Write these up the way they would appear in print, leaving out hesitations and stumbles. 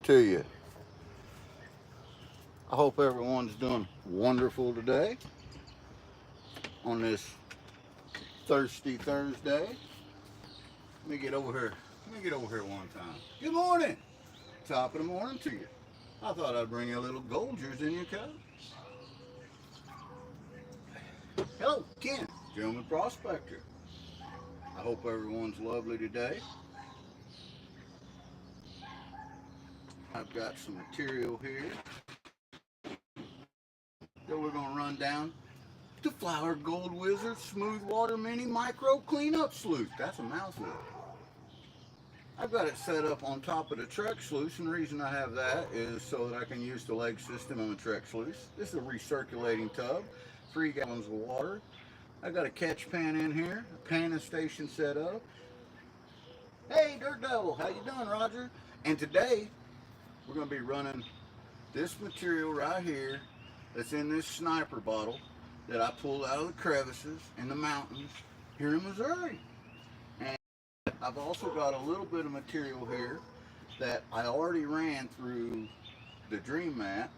to you. I hope everyone's doing wonderful today on this thirsty Thursday. Let me get over here. Let me get over here one time. Good morning. Top of the morning to you. I thought I'd bring you a little Golders in your cup. Hello, Ken. Gentleman Prospector. I hope everyone's lovely today. I've got some material here that we're going to run down. The Flower Gold Wizard Smooth Water Mini Micro Cleanup Sluice. That's a mouthful. I've got it set up on top of the Trek sluice, and the reason I have that is so that I can use the leg system on the Trek sluice. This is a recirculating tub, 3 gallons of water. I've got a catch pan in here, a panning station set up. Hey, Dirt Devil, how you doing, Roger? And today, we're going to be running this material right here that's in this sniper bottle that I pulled out of the crevices in the mountains here in Missouri. And I've also got a little bit of material here that I already ran through the Dream Mat,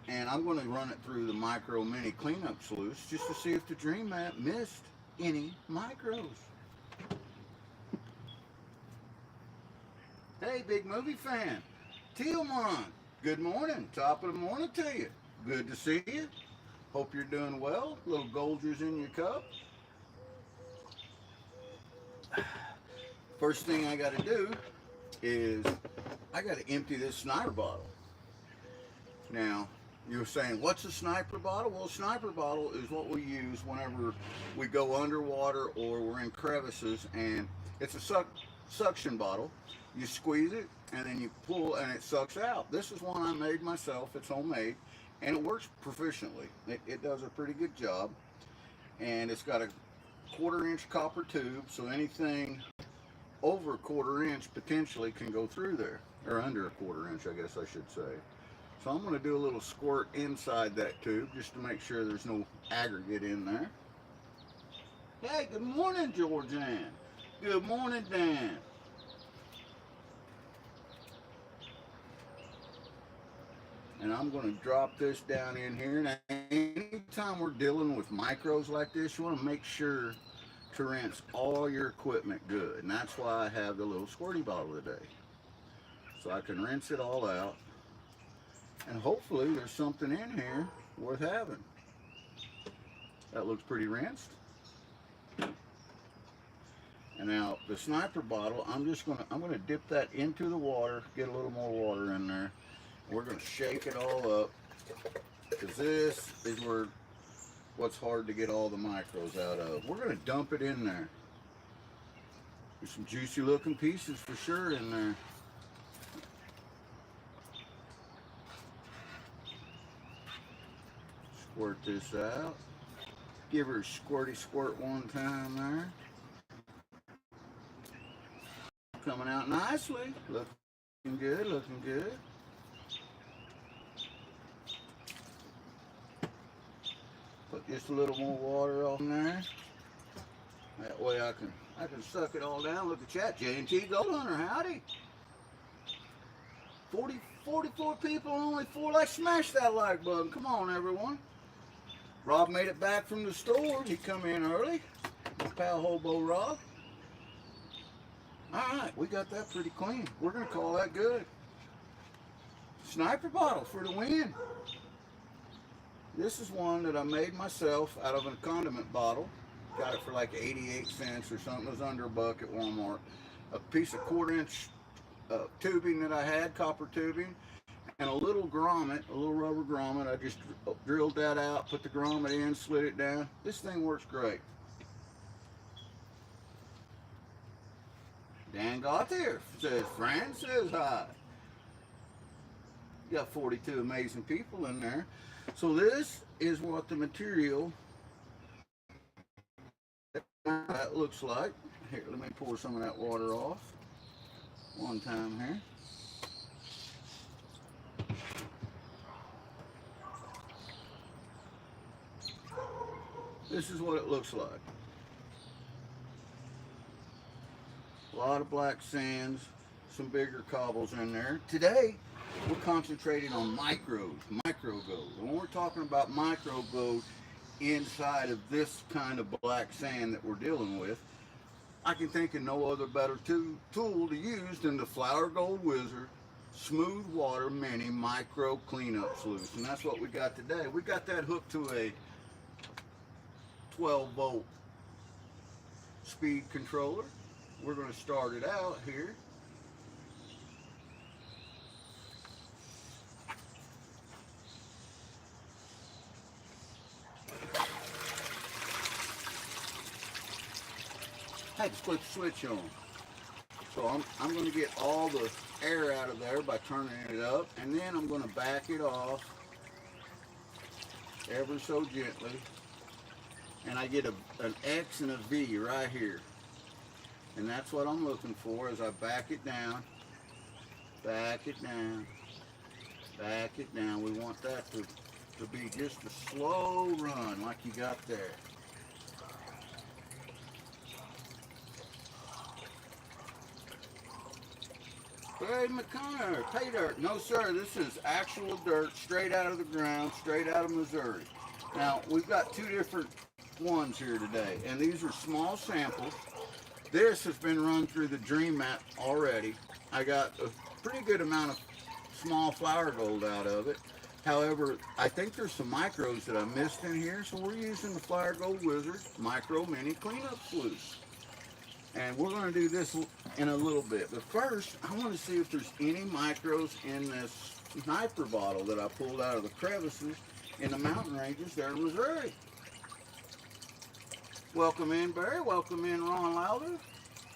and I'm going to run it through the Micro Mini Cleanup Sluice just to see if the Dream Mat missed any micros. Hey, big movie fan. Tealmon, good morning. Top of the morning to you. Good to see you. Hope you're doing well. Little Golders in your cup. First thing I got to do is I got to empty this sniper bottle. Now, you're saying, what's a sniper bottle? Well, a sniper bottle is what we use whenever we go underwater or we're in crevices, and it's a suction bottle. You squeeze it and then you pull and it sucks out. This is one I made myself. It's homemade and it works proficiently. It does a pretty good job, and it's got a 1/4 inch copper tube, so anything over a 1/4 inch potentially can go through there, or under a 1/4 inch, I guess I should say. So I'm going to do a little squirt inside that tube just to make sure there's no aggregate in there. Hey, good morning, Georgianne. Good morning, Dan. And I'm going to drop this down in here. Now, anytime we're dealing with micros like this, you want to make sure to rinse all your equipment good. And that's why I have the little squirty bottle today. So I can rinse it all out. And hopefully there's something in here worth having. That looks pretty rinsed. And now the sniper bottle, I'm gonna dip that into the water, get a little more water in there. We're gonna shake it all up, because this is what's hard to get all the micros out of. We're gonna dump it in there. There's some juicy looking pieces for sure in there. Squirt this out. Give her a squirty squirt one time there. Coming out nicely. Looking good, looking good. Put just a little more water on there. That way I can suck it all down. Look at that, J&T Gold Hunter, howdy. 44 people, only 4. Let's smash that like button. Come on, everyone. Rob made it back from the store. He come in early. My pal Hobo Rob. Alright, we got that pretty clean. We're going to call that good. Sniper bottle for the win. This is one that I made myself out of a condiment bottle. Got it for like 88 cents or something. It was under $1 at Walmart. A piece of 1/4 inch tubing that I had, copper tubing, and a little grommet, a little rubber grommet. I just drilled that out, put the grommet in, slid it down. This thing works great. Dan Gauthier says, Fran says hi. You got 42 amazing people in there. So this is what the material that looks like. Here, let me pour some of that water off one time here. This is what it looks like. A lot of black sands, some bigger cobbles in there. Today, we're concentrating on micro gold. And when we're talking about micro gold inside of this kind of black sand that we're dealing with, I can think of no other better tool to use than the Flour Gold Wizard Smooth Water Mini Micro Cleanup Sluice. And that's what we got today. We got that hooked to a 12-volt speed controller. We're going to start it out here. I had to flip the switch on. So I'm going to get all the air out of there by turning it up, and then I'm going to back it off ever so gently, and I get an X and a V right here, and that's what I'm looking for as I back it down, back it down, back it down. We want that to be just a slow run like you got there. Hey, McConnor, pay dirt. No, sir, this is actual dirt straight out of the ground, straight out of Missouri. Now, we've got two different ones here today, and these are small samples. This has been run through the Dream Map already. I got a pretty good amount of small flour gold out of it. However, I think there's some micros that I missed in here, so we're using the Flour Gold Wizard Micro Mini Cleanup Sluice. And we're going to do this in a little bit. But first, I want to see if there's any micros in this sniper bottle that I pulled out of the crevices in the mountain ranges there in Missouri. Welcome in, Barry. Welcome in, Ron Lowther.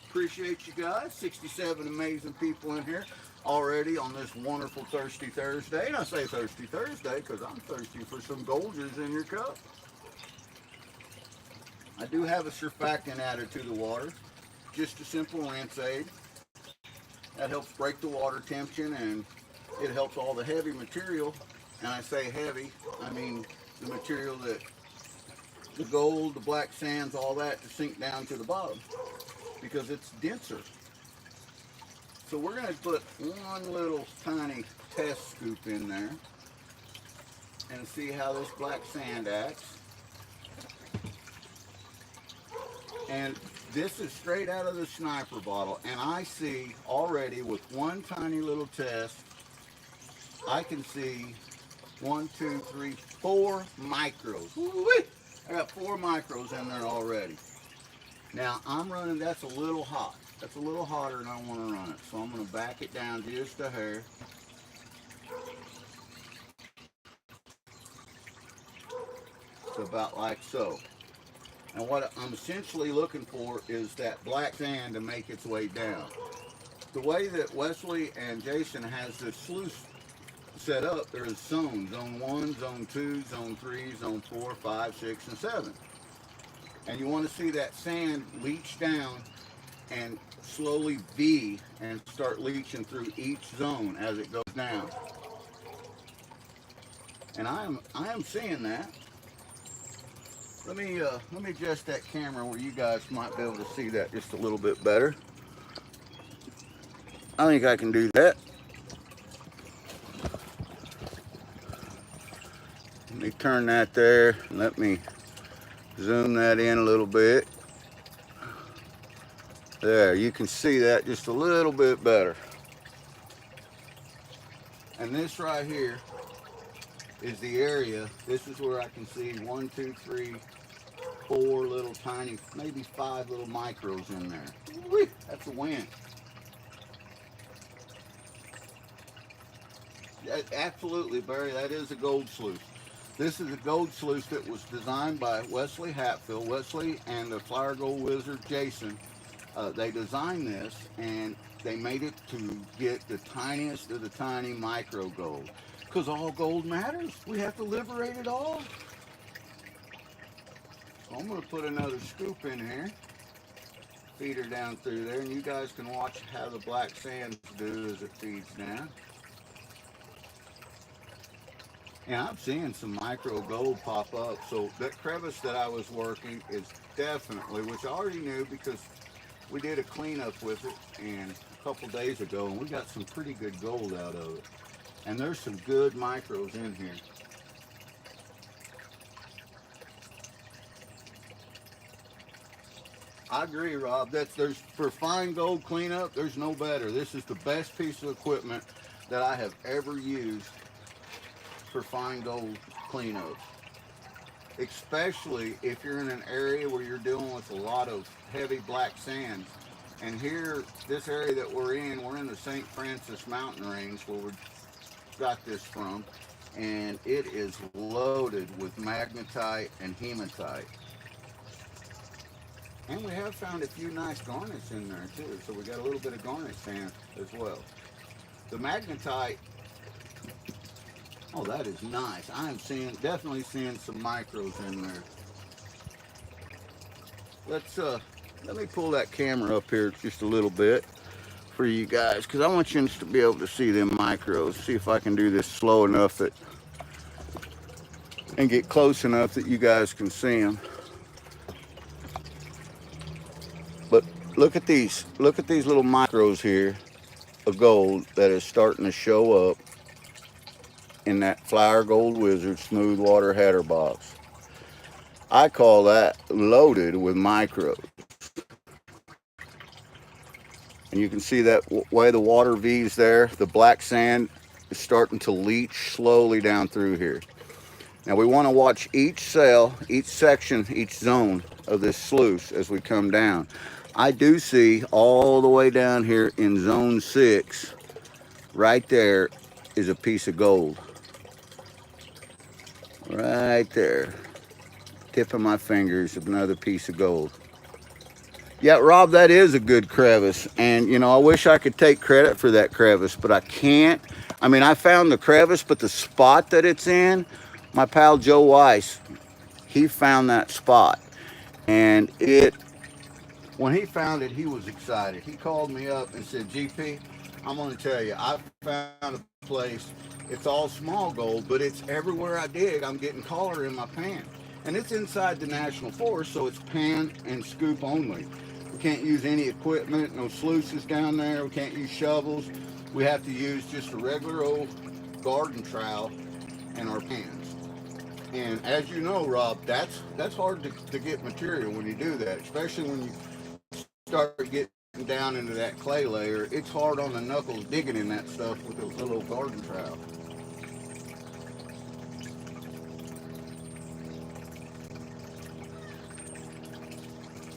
Appreciate you guys. 67 amazing people in here already on this wonderful Thirsty Thursday. And I say Thirsty Thursday because I'm thirsty for some Golders in your cup. I do have a surfactant added to the water. Just a simple rinse aid. That helps break the water tension, and it helps all the heavy material, and I say heavy, I mean the material that the gold, the black sands, all that to sink down to the bottom because it's denser. So we're going to put one little tiny test scoop in there and see how this black sand acts. And this is straight out of the sniper bottle, and I see already with one tiny little test, I can see 1, 2, 3, 4 micros. Woo-wee! I got 4 micros in there already. Now I'm running, that's a little hot. That's a little hotter than I want to run it. So I'm going to back it down just a hair. So about like so. And what I'm essentially looking for is that black sand to make its way down. The way that Wesley and Jason has this sluice set up, there is zones. Zone 1, Zone 2, Zone 3, Zone 4, 5, 6, and 7. And you want to see that sand leach down and slowly V and start leaching through each zone as it goes down. And I am seeing that. Let me adjust that camera where you guys might be able to see that just a little bit better. I think I can do that. Let me turn that there. Let me zoom that in a little bit. There, you can see that just a little bit better. And this right here is the area. This is where I can see 1, 2, 3, 4 little tiny, maybe 5 little micros in there. Whee! That's a win. Absolutely, Barry, that is a gold sluice. This is a gold sluice that was designed by Wesley Hatfield. Wesley and the Flour Gold Wizard Jason, they designed this and they made it to get the tiniest of the tiny micro gold. Because all gold matters. We have to liberate it all. So I'm going to put another scoop in here. Feed her down through there, and you guys can watch how the black sands do as it feeds down. And I'm seeing some micro gold pop up. So that crevice that I was working is definitely, which I already knew because we did a cleanup with it, and couple days ago, and we got some pretty good gold out of it. And there's some good micros in here. I agree, Rob. There's for fine gold cleanup, there's no better. This is the best piece of equipment that I have ever used for fine gold cleanup. Especially if you're in an area where you're dealing with a lot of heavy black sands. And here, this area that we're in the St. Francis mountain range where we got this from, and it is loaded with magnetite and hematite. And we have found a few nice garnets in there too, so we got a little bit of garnet sand as well. The magnetite, oh, that is nice. I am definitely seeing some micros in there. Let me pull that camera up here just a little bit for you guys, because I want you to be able to see them micros. See if I can do this slow enough and get close enough that you guys can see them. But look at these little micros here of gold that is starting to show up in that Flower Gold Wizard smooth water header box. I call that loaded with micros. And you can see that way the water V's there, the black sand is starting to leach slowly down through here. Now we want to watch each cell, each section, each zone of this sluice as we come down. I do see all the way down here in zone 6, right there is a piece of gold. Right there. Tip of my fingers, another piece of gold. Yeah, Rob, that is a good crevice. And, you know, I wish I could take credit for that crevice, but I can't. I mean, I found the crevice, but the spot that it's in, my pal Joe Weiss, he found that spot. And when he found it, he was excited. He called me up and said, GP, I'm going to tell you, I found a place. It's all small gold, but it's everywhere I dig, I'm getting color in my pan. And it's inside the National Forest, so it's pan and scoop only. We can't use any equipment, no sluices down there. We can't use shovels. We have to use just a regular old garden trowel in our pans. And as you know, Rob, that's hard to get material when you do that, especially when you start getting down into that clay layer. It's hard on the knuckles digging in that stuff with those little garden trowels.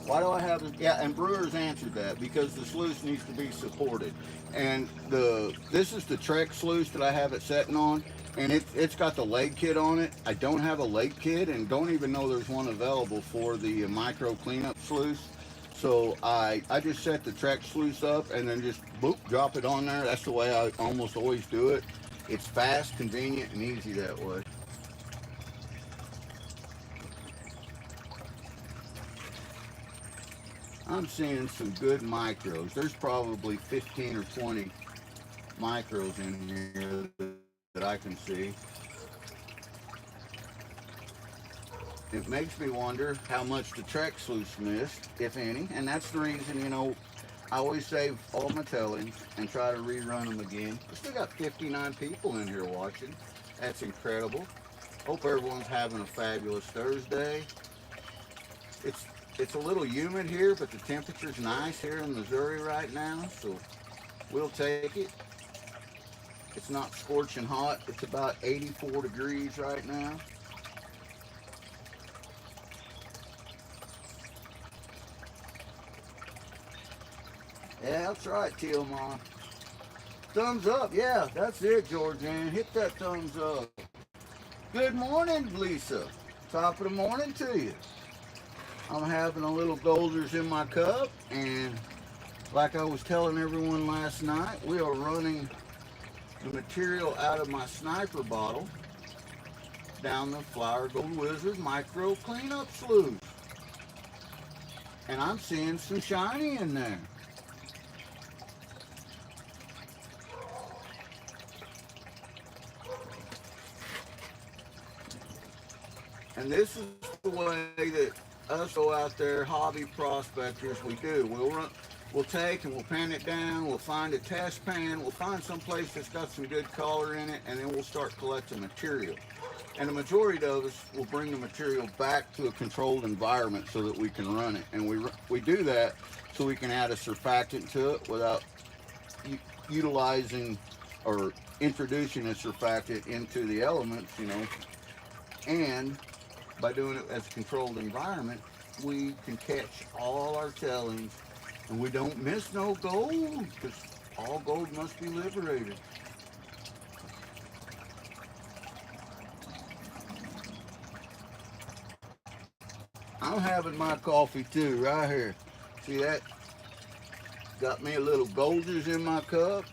Why do I have it? Yeah, and Brewer's answered that because the sluice needs to be supported. And this is the Trek sluice that I have it setting on, and it's got the leg kit on it. I don't have a leg kit and don't even know there's one available for the micro cleanup sluice. So I just set the Trek sluice up and then just boop, drop it on there. That's the way I almost always do it. It's fast, convenient, and easy that way. I'm seeing some good micros. There's probably 15 or 20 micros in here that I can see. It makes me wonder how much the Trek sluice missed, if any, and that's the reason, you know, I always save all my tellings and try to rerun them again. We still got 59 people in here watching. That's incredible. Hope everyone's having a fabulous Thursday. It's a little humid here, but the temperature's nice here in Missouri right now, so we'll take it. It's not scorching hot. It's about 84 degrees right now. Yeah, that's right, Tillmon. Thumbs up. Yeah, that's it, Georgianne. Hit that thumbs up. Good morning, Lisa. Top of the morning to you. I'm having a little Golders in my cup, and like I was telling everyone last night, we are running the material out of my sniper bottle down the Flower Gold Wizard micro cleanup sluice. And I'm seeing some shiny in there. And this is the way that us go out there, hobby prospectors, we do. we'll take and we'll pan it down, we'll find a test pan, we'll find some place that's got some good color in it, and then we'll start collecting material. And the majority of us will bring the material back to a controlled environment so that we can run it. And we do that so we can add a surfactant to it without utilizing or introducing a surfactant into the elements, you know. And by doing it as a controlled environment, we can catch all our tellings, and we don't miss no gold, because all gold must be liberated. I'm having my coffee too, right here. See that? Got me a little Golders in my cup.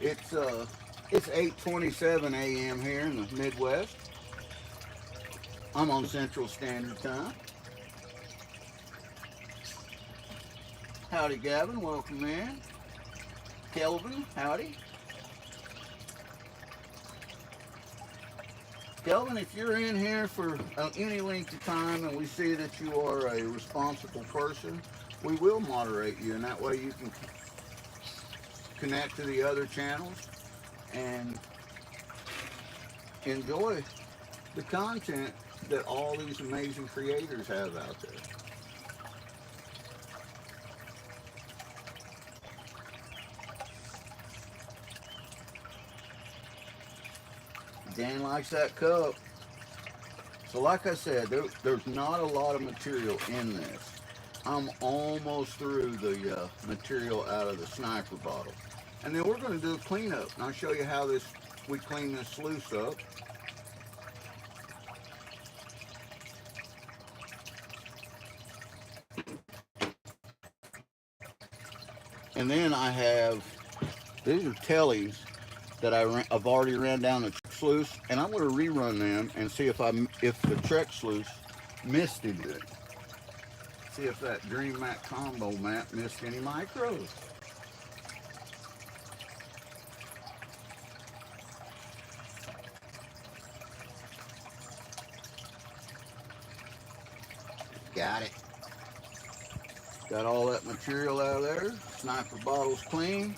It's 8:27 a.m. here in the Midwest. I'm on Central Standard Time. Howdy, Gavin. Welcome in. Kelvin, howdy. Kelvin, if you're in here for any length of time and we see that you are a responsible person, we will moderate you, and that way you can connect to the other channels and enjoy the content that all these amazing creators have out there. Dan likes that cup. So like I said, there's not a lot of material in this. I'm almost through the material out of the sniper bottle. And then we're going to do a cleanup. And I'll show you how we clean this sluice up. And then I have, these are tellies that I've already ran down the sluice, and I'm going to rerun them and see if the Trek sluice missed into it. See if that Dream Mat combo mat missed any micros. Got it. Got all that material out of there. Sniper bottle's clean.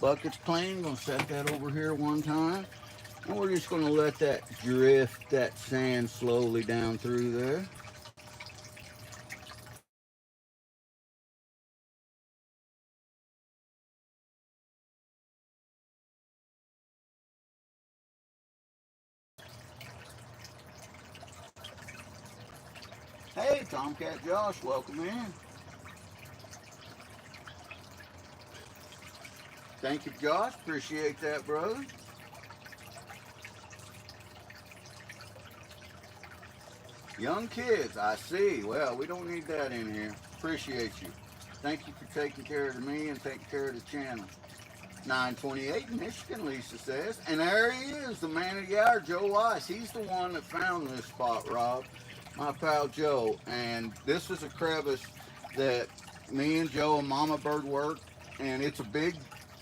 Bucket's clean. Gonna set that over here one time. And we're just gonna let that drift that sand slowly down through there. Hey, Tomcat Josh, welcome in. Thank you, Josh. Appreciate that, brother. Young kids, I see. Well, we don't need that in here. Appreciate you. Thank you for taking care of me and taking care of the channel. 928 in Michigan, Lisa says. And there he is, the man of the hour, Joe Weiss. He's the one that found this spot, Rob. My pal Joe. And this is a crevice that me and Joe and Mama Bird worked. And it's a big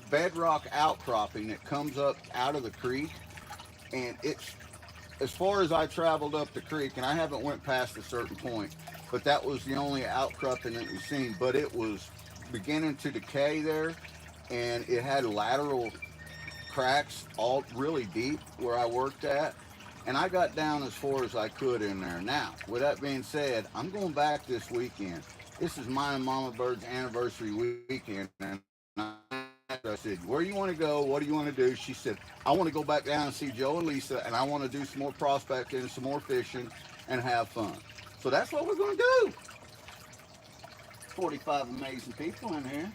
bedrock outcropping that comes up out of the creek. And it's, as far as I traveled up the creek, and I haven't went past a certain point, but that was the only outcropping that we've seen. But it was beginning to decay there, and it had lateral cracks all really deep where I worked at, and I got down as far as I could in there. Now, with that being said, I'm going back this weekend. This is my and Mama Bird's anniversary weekend, and I said, where do you want to go? What do you want to do? She said, I want to go back down and see Joe and Lisa, and I want to do some more prospecting, some more fishing, and have fun. So that's what we're going to do. 45 amazing people in here.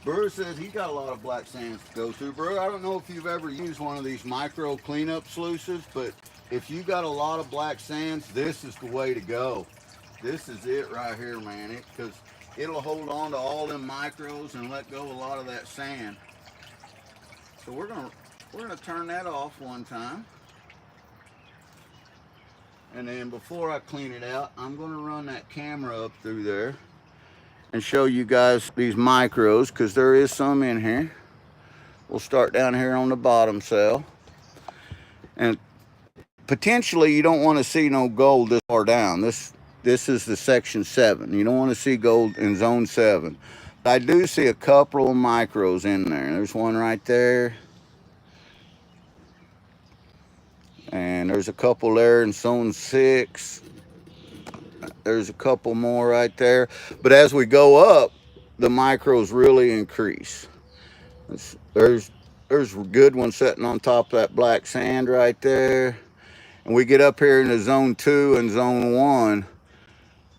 Burr says he got a lot of black sands to go through. Burr, I don't know if you've ever used one of these micro cleanup sluices, but if you got a lot of black sands, this is the way to go. This is it right here, man. Because it'll hold on to all them micros and let go a lot of that sand. So we're gonna turn that off one time. And then before I clean it out, I'm gonna run that camera up through there and show you guys these micros, because there is some in here. We'll start down here on the bottom cell. And potentially you don't want to see no gold this far down. This this is the section 7. You don't want to see gold in zone 7. But I do see a couple of micros in there. There's one right there. And there's a couple there in zone 6. There's a couple more right there. But as we go up, the micros really increase. There's a good one sitting on top of that black sand right there. And we get up here into zone 2 and zone 1.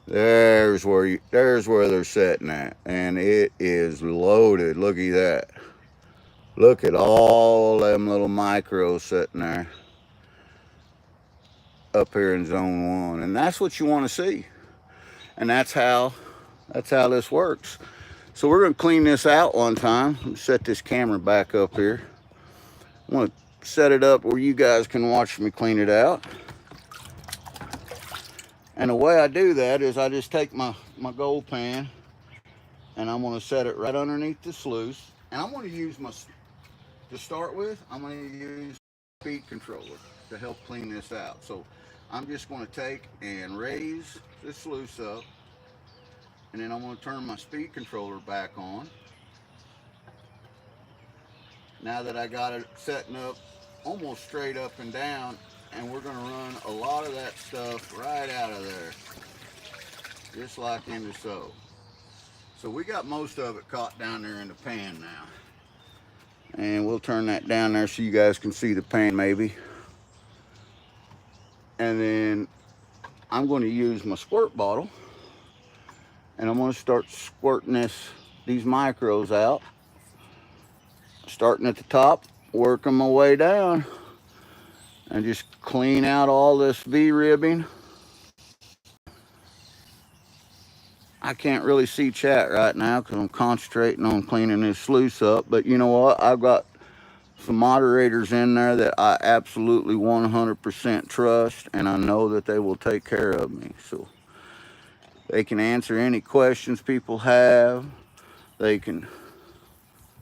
There's where they're sitting at. And it is loaded. Look at that. Look at all them little micros sitting there up here in zone 1. And that's what you want to see. And that's how this works. So we're going to clean this out one time. Let me set this camera back up here. I want to set it up where you guys can watch me clean it out. And the way I do that is I just take my gold pan and I'm going to set it right underneath the sluice. And I'm going to use to start with, I'm going to use speed controller to help clean this out. So I'm just going to take and raise the sluice up, and then I'm going to turn my speed controller back on. Now that I got it setting up almost straight up and down, and we're going to run a lot of that stuff right out of there, just like into so. So we got most of it caught down there in the pan now. And we'll turn that down there so you guys can see the pan maybe. And then I'm going to use my squirt bottle, and I'm going to start squirting these micros out, starting at the top, working my way down, and just clean out all this V-ribbing. I can't really see chat right now because I'm concentrating on cleaning this sluice up, but you know what? I've got some moderators in there that I absolutely 100% trust, and I know that they will take care of me. So they can answer any questions people have. They can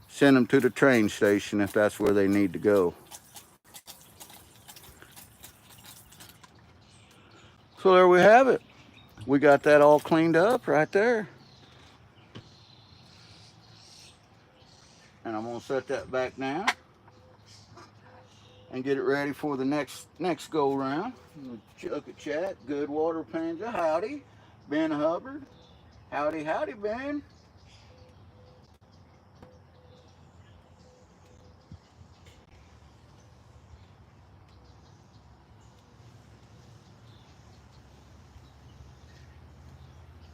send them to the train station if that's where they need to go. So there we have it. We got that all cleaned up right there. And I'm going to set that back down and get it ready for the next go round. Chuck a chat. Good water panja. Howdy. Ben Hubbard. Howdy, howdy, Ben.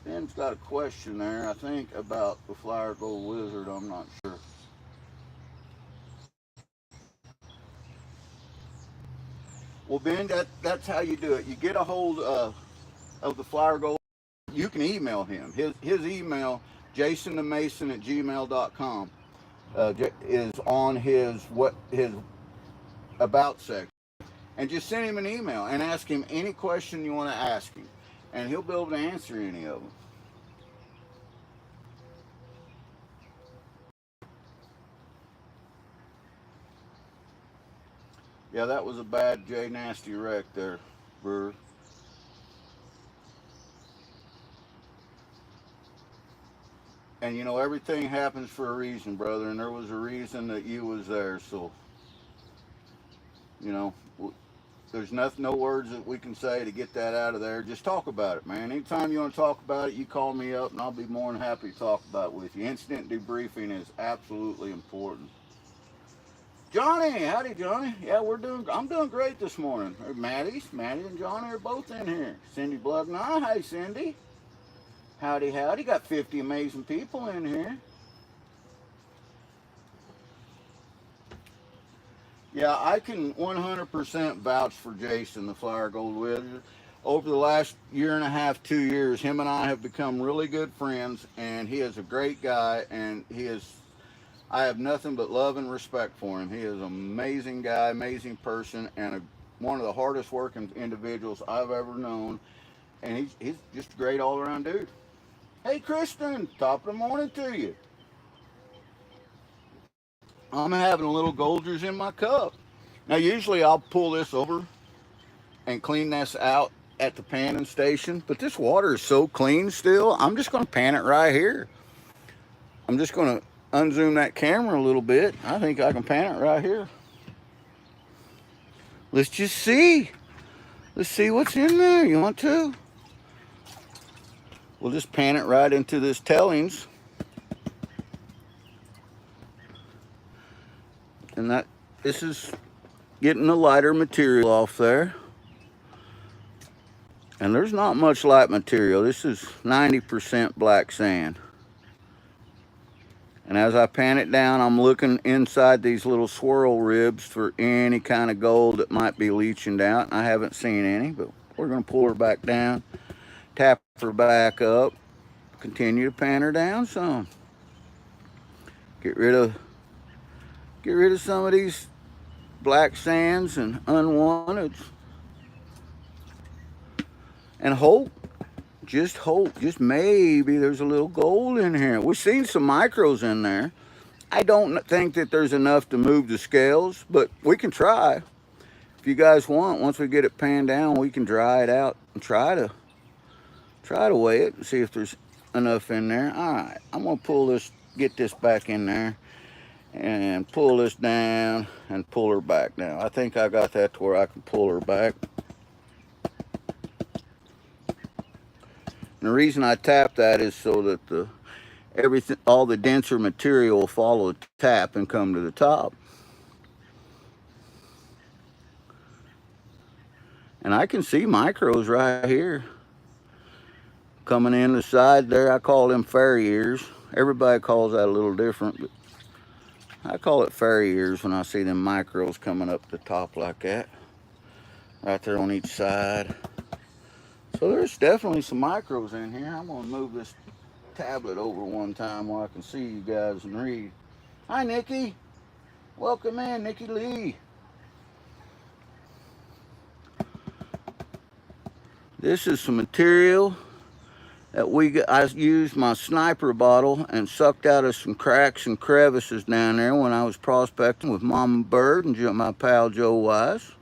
Ben's got a question there, I think, about the Flower Gold Wizard. I'm not sure. Well, Ben, that's how you do it. You get a hold of the Flower Gold. You can email him. His email, jasonthemason@gmail.com, is on his about section. And just send him an email and ask him any question you want to ask him, and he'll be able to answer any of them. Yeah, that was a bad J Nasty wreck there, Brewer. And you know, everything happens for a reason, brother, and there was a reason that you was there. So, you know, there's no words that we can say to get that out of there. Just talk about it, man. Anytime you want to talk about it, you call me up, and I'll be more than happy to talk about it with you. Instant debriefing is absolutely important. Johnny, howdy, Johnny. Yeah, I'm doing great this morning. Maddie and Johnny are both in here. Cindy Bloodknight, hey, Cindy. Howdy, howdy. Got 50 amazing people in here. Yeah, I can 100% vouch for Jason, the Flower Gold Wizard. Over the last year and a half, 2 years, him and I have become really good friends, and he is a great guy, and I have nothing but love and respect for him. He is an amazing guy, amazing person, and one of the hardest working individuals I've ever known. And he's just a great all-around dude. Hey, Kristen, top of the morning to you. I'm having a little Golders in my cup. Now, usually I'll pull this over and clean this out at the panning station, but this water is so clean still, I'm just going to pan it right here. I'm just going to unzoom that camera a little bit. I think I can pan it right here. Let's just see. Let's see what's in there. You want to? We'll just pan it right into this tellings. And this is getting the lighter material off there. And there's not much light material. This is 90% black sand. And as I pan it down, I'm looking inside these little swirl ribs for any kind of gold that might be leaching out. I haven't seen any, but we're going to pull her back down, tap her back up, continue to pan her down some. Get rid of some of these black sands and unwanteds. And hope, just maybe there's a little gold in here. We've seen some micros in there. I don't think that there's enough to move the scales, but we can try. If you guys want, once we get it panned down, we can dry it out and try to weigh it and see if there's enough in there. All right, I'm gonna pull this, get this back in there and pull this down and pull her back down. I think I got that to where I can pull her back. And the reason I tap that is so that all the denser material will follow the tap and come to the top. And I can see micros right here coming in the side there. I call them fairy ears. Everybody calls that a little different, but I call it fairy ears when I see them micros coming up the top like that, right there on each side. So there's definitely some micros in here. I'm gonna move this tablet over one time where I can see you guys and read. Hi, Nikki. Welcome in, Nikki Lee. This is some material that I used my sniper bottle and sucked out of some cracks and crevices down there when I was prospecting with Mama Bird and my pal Joe Wise.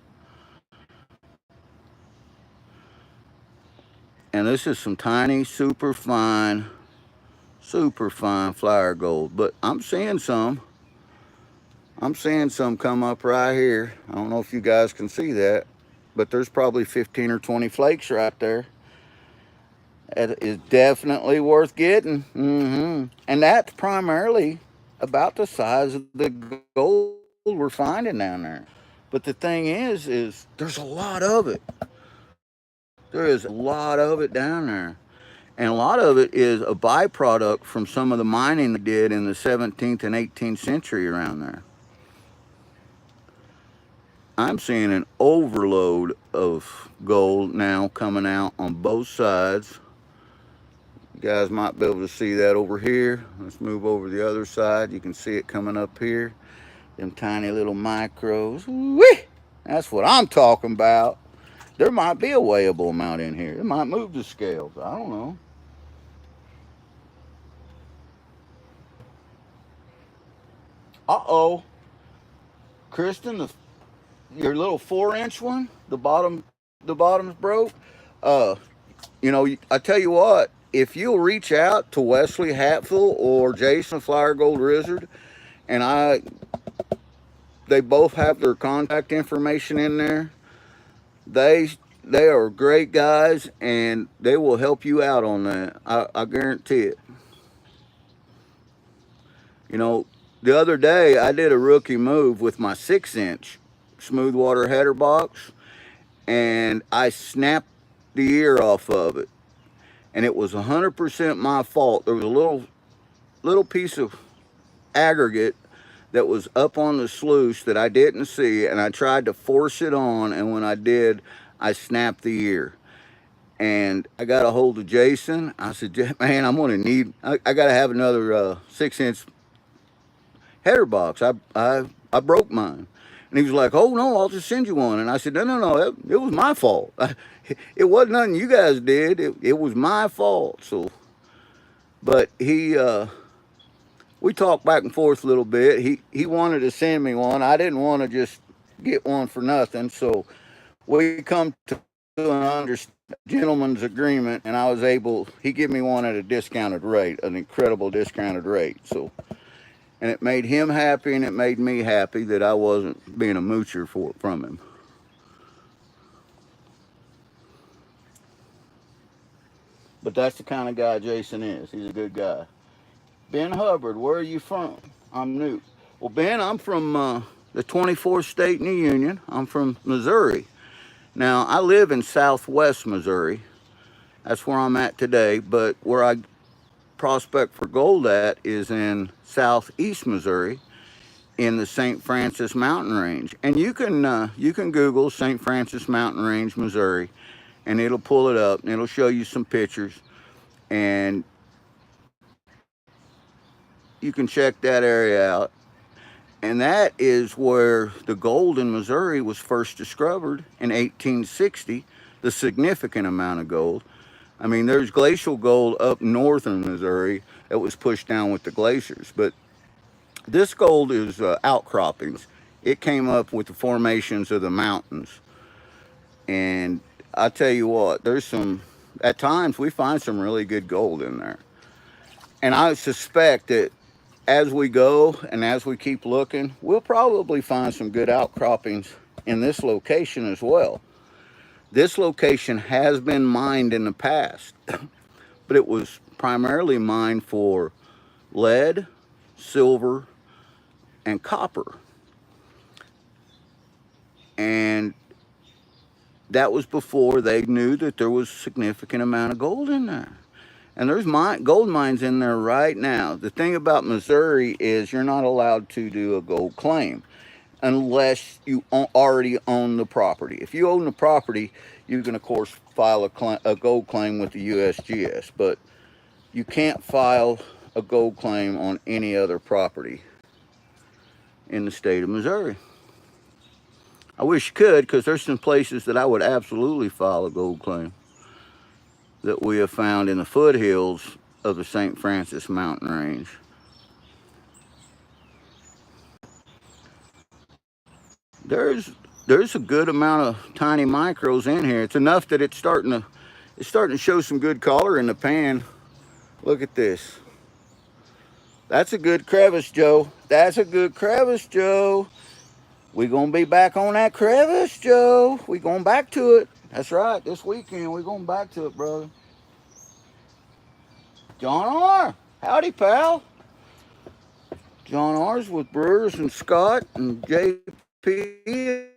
And this is some tiny, super fine flower gold. But I'm seeing some come up right here. I don't know if you guys can see that, but there's probably 15 or 20 flakes right there. That is definitely worth getting. And that's primarily about the size of the gold we're finding down there. But the thing is there's a lot of it. There is a lot of it down there. And a lot of it is a byproduct from some of the mining they did in the 17th and 18th century around there. I'm seeing an overload of gold now coming out on both sides. You guys might be able to see that over here. Let's move over the other side. You can see it coming up here. Them tiny little micros. Whee! That's what I'm talking about. There might be a weighable amount in here. It might move the scales. I don't know. Uh-oh. Kristen, your little 4-inch one, the bottom's broke. You know, I tell you what, if you'll reach out to Wesley Hatfield or Jason Flyer Gold Wizard, and they both have their contact information in there. They are great guys, and they will help you out on that. I guarantee it. You know, the other day I did a rookie move with my 6-inch smooth water header box, and I snapped the ear off of it, and it was 100% my fault. There was a little piece of aggregate that was up on the sluice that I didn't see, and I tried to force it on, and when I did, I snapped the ear. And I got a hold of Jason. I said, man, I'm gonna need, I gotta have another 6-inch header box. I broke mine. And he was like, oh no, I'll just send you one. And I said, no, it was my fault. It wasn't nothing you guys did. It was my fault. So, but we talked back and forth a little bit. He wanted to send me one. I didn't want to just get one for nothing. So we come to an understanding gentleman's agreement, and I was able, he gave me one at a discounted rate, an incredible discounted rate. So, and it made him happy, and it made me happy that I wasn't being a moocher from him. But that's the kind of guy Jason is. He's a good guy. Ben Hubbard, where are you from? I'm new. Well, Ben, I'm from the 24th state in the Union. I'm from Missouri. Now, I live in southwest Missouri. That's where I'm at today. But where I prospect for gold at is in southeast Missouri in the St. Francis Mountain Range. And you can Google St. Francis Mountain Range, Missouri, and it'll pull it up and it'll show you some pictures. And you can check that area out. And that is where the gold in Missouri was first discovered in 1860, the significant amount of gold. I mean, there's glacial gold up north in Missouri that was pushed down with the glaciers, but this gold is outcroppings. It came up with the formations of the mountains. And I tell you what, at times we find some really good gold in there. And I suspect that as we go and as we keep looking, we'll probably find some good outcroppings in this location as well. This location has been mined in the past, but it was primarily mined for lead, silver, and copper. And that was before they knew that there was a significant amount of gold in there. And there's gold mines in there right now. The thing about Missouri is you're not allowed to do a gold claim unless you already own the property. If you own the property, you can, of course, file a gold claim with the USGS, but you can't file a gold claim on any other property in the state of Missouri. I wish you could, because there's some places that I would absolutely file a gold claim that we have found in the foothills of the St. Francis Mountain Range. There's a good amount of tiny micros in here. It's enough that it's starting to show some good color in the pan. Look at this. That's a good crevice, Joe. That's a good crevice, Joe. We're gonna be back on that crevice, Joe. We're going back to it. That's right. This weekend we're going back to it, brother. John R. Howdy, pal. John R's with Brewers and Scott and JP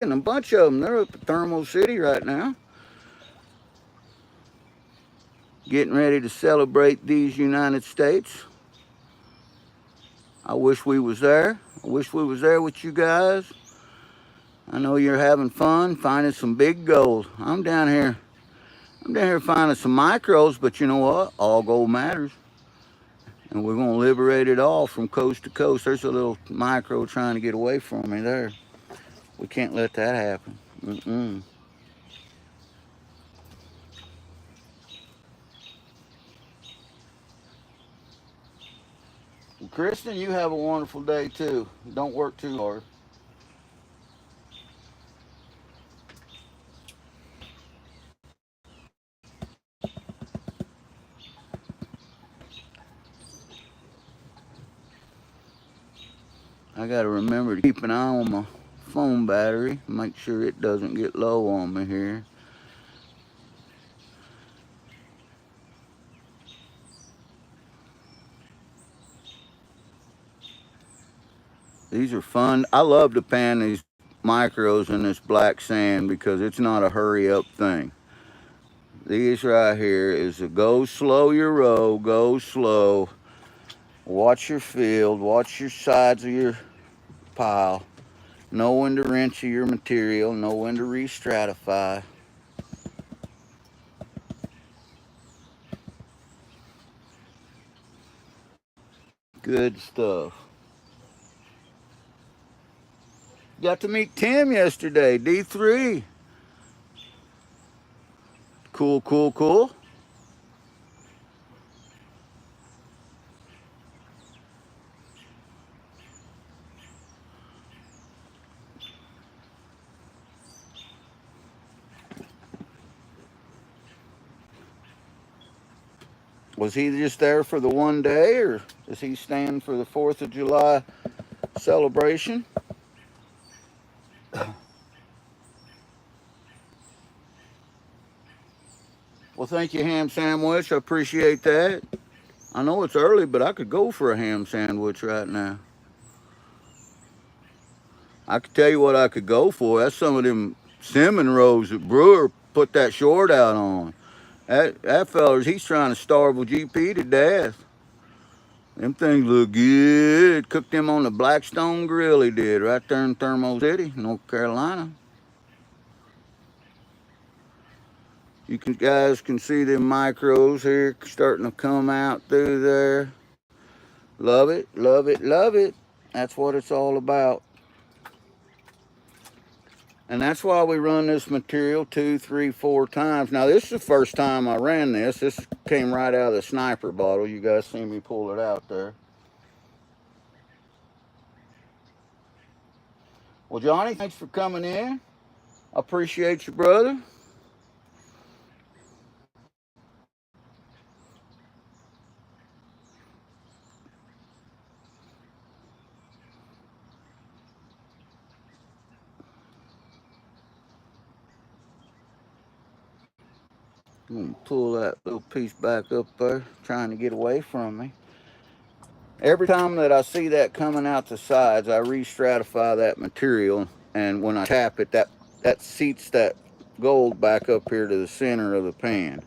and a bunch of them. They're up at Thermal City right now, getting ready to celebrate these United States. I wish we was there. I wish we was there with you guys. I know you're having fun finding some big gold. I'm down here finding some micros, but you know what? All gold matters. And we're going to liberate it all from coast to coast. There's a little micro trying to get away from me there. We can't let that happen. Well, Kristen, you have a wonderful day too. Don't work too hard. I got to remember to keep an eye on my phone battery, make sure it doesn't get low on me here. These are fun. I love to pan these micros in this black sand because it's not a hurry up thing. These right here is a go slow your row, go slow. Watch your field, watch your sides of your pile. Know when to wrench your material, know when to re-stratify. Good stuff. Got to meet Tim yesterday, D3. Cool, cool, cool. Was he just there for the one day, or is he staying for the 4th of July celebration? Well, thank you, Ham Sandwich. I appreciate that. I know it's early, but I could go for a ham sandwich right now. I could tell you what I could go for. That's some of them cinnamon rolls that Brewer put that short out on. That feller's, he's trying to starve a GP to death. Them things look good. Cooked them on the Blackstone grill, he did, right there in Thermo City, North Carolina. You guys can see them micros here starting to come out through there. Love it, love it, love it. That's what it's all about. And that's why we run this material 2, 3, 4 times. Now, this is the first time I ran this. This came right out of the sniper bottle. You guys see me pull it out there. Well, Johnny, thanks for coming in. I appreciate you, brother. I'm going to pull that little piece back up there, trying to get away from me. Every time that I see that coming out the sides, I re-stratify that material, and when I tap it, that seats that gold back up here to the center of the pan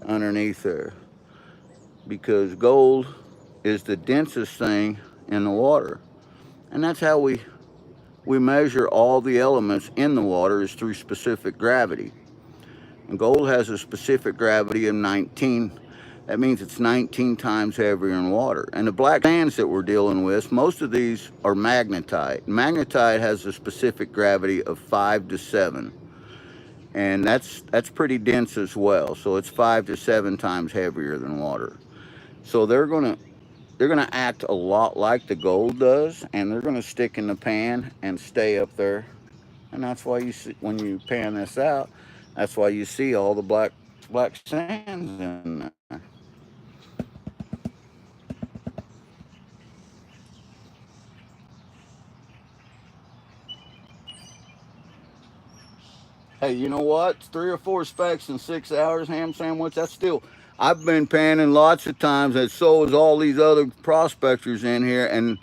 underneath there, because gold is the densest thing in the water, and that's how we measure all the elements in the water, is through specific gravity. And gold has a specific gravity of 19. That means it's 19 times heavier in water. And the black sands that we're dealing with, most of these are magnetite. Magnetite has a specific gravity of 5 to 7. And that's pretty dense as well. So it's 5 to 7 times heavier than water. So they're gonna act a lot like the gold does, and they're gonna stick in the pan and stay up there. And that's why you see, when you pan this out, that's why you see all the black sands in there. Hey, you know what? 3 or 4 specks in 6 hours, ham sandwich, that's still, I've been panning lots of times, and so is all these other prospectors in here, and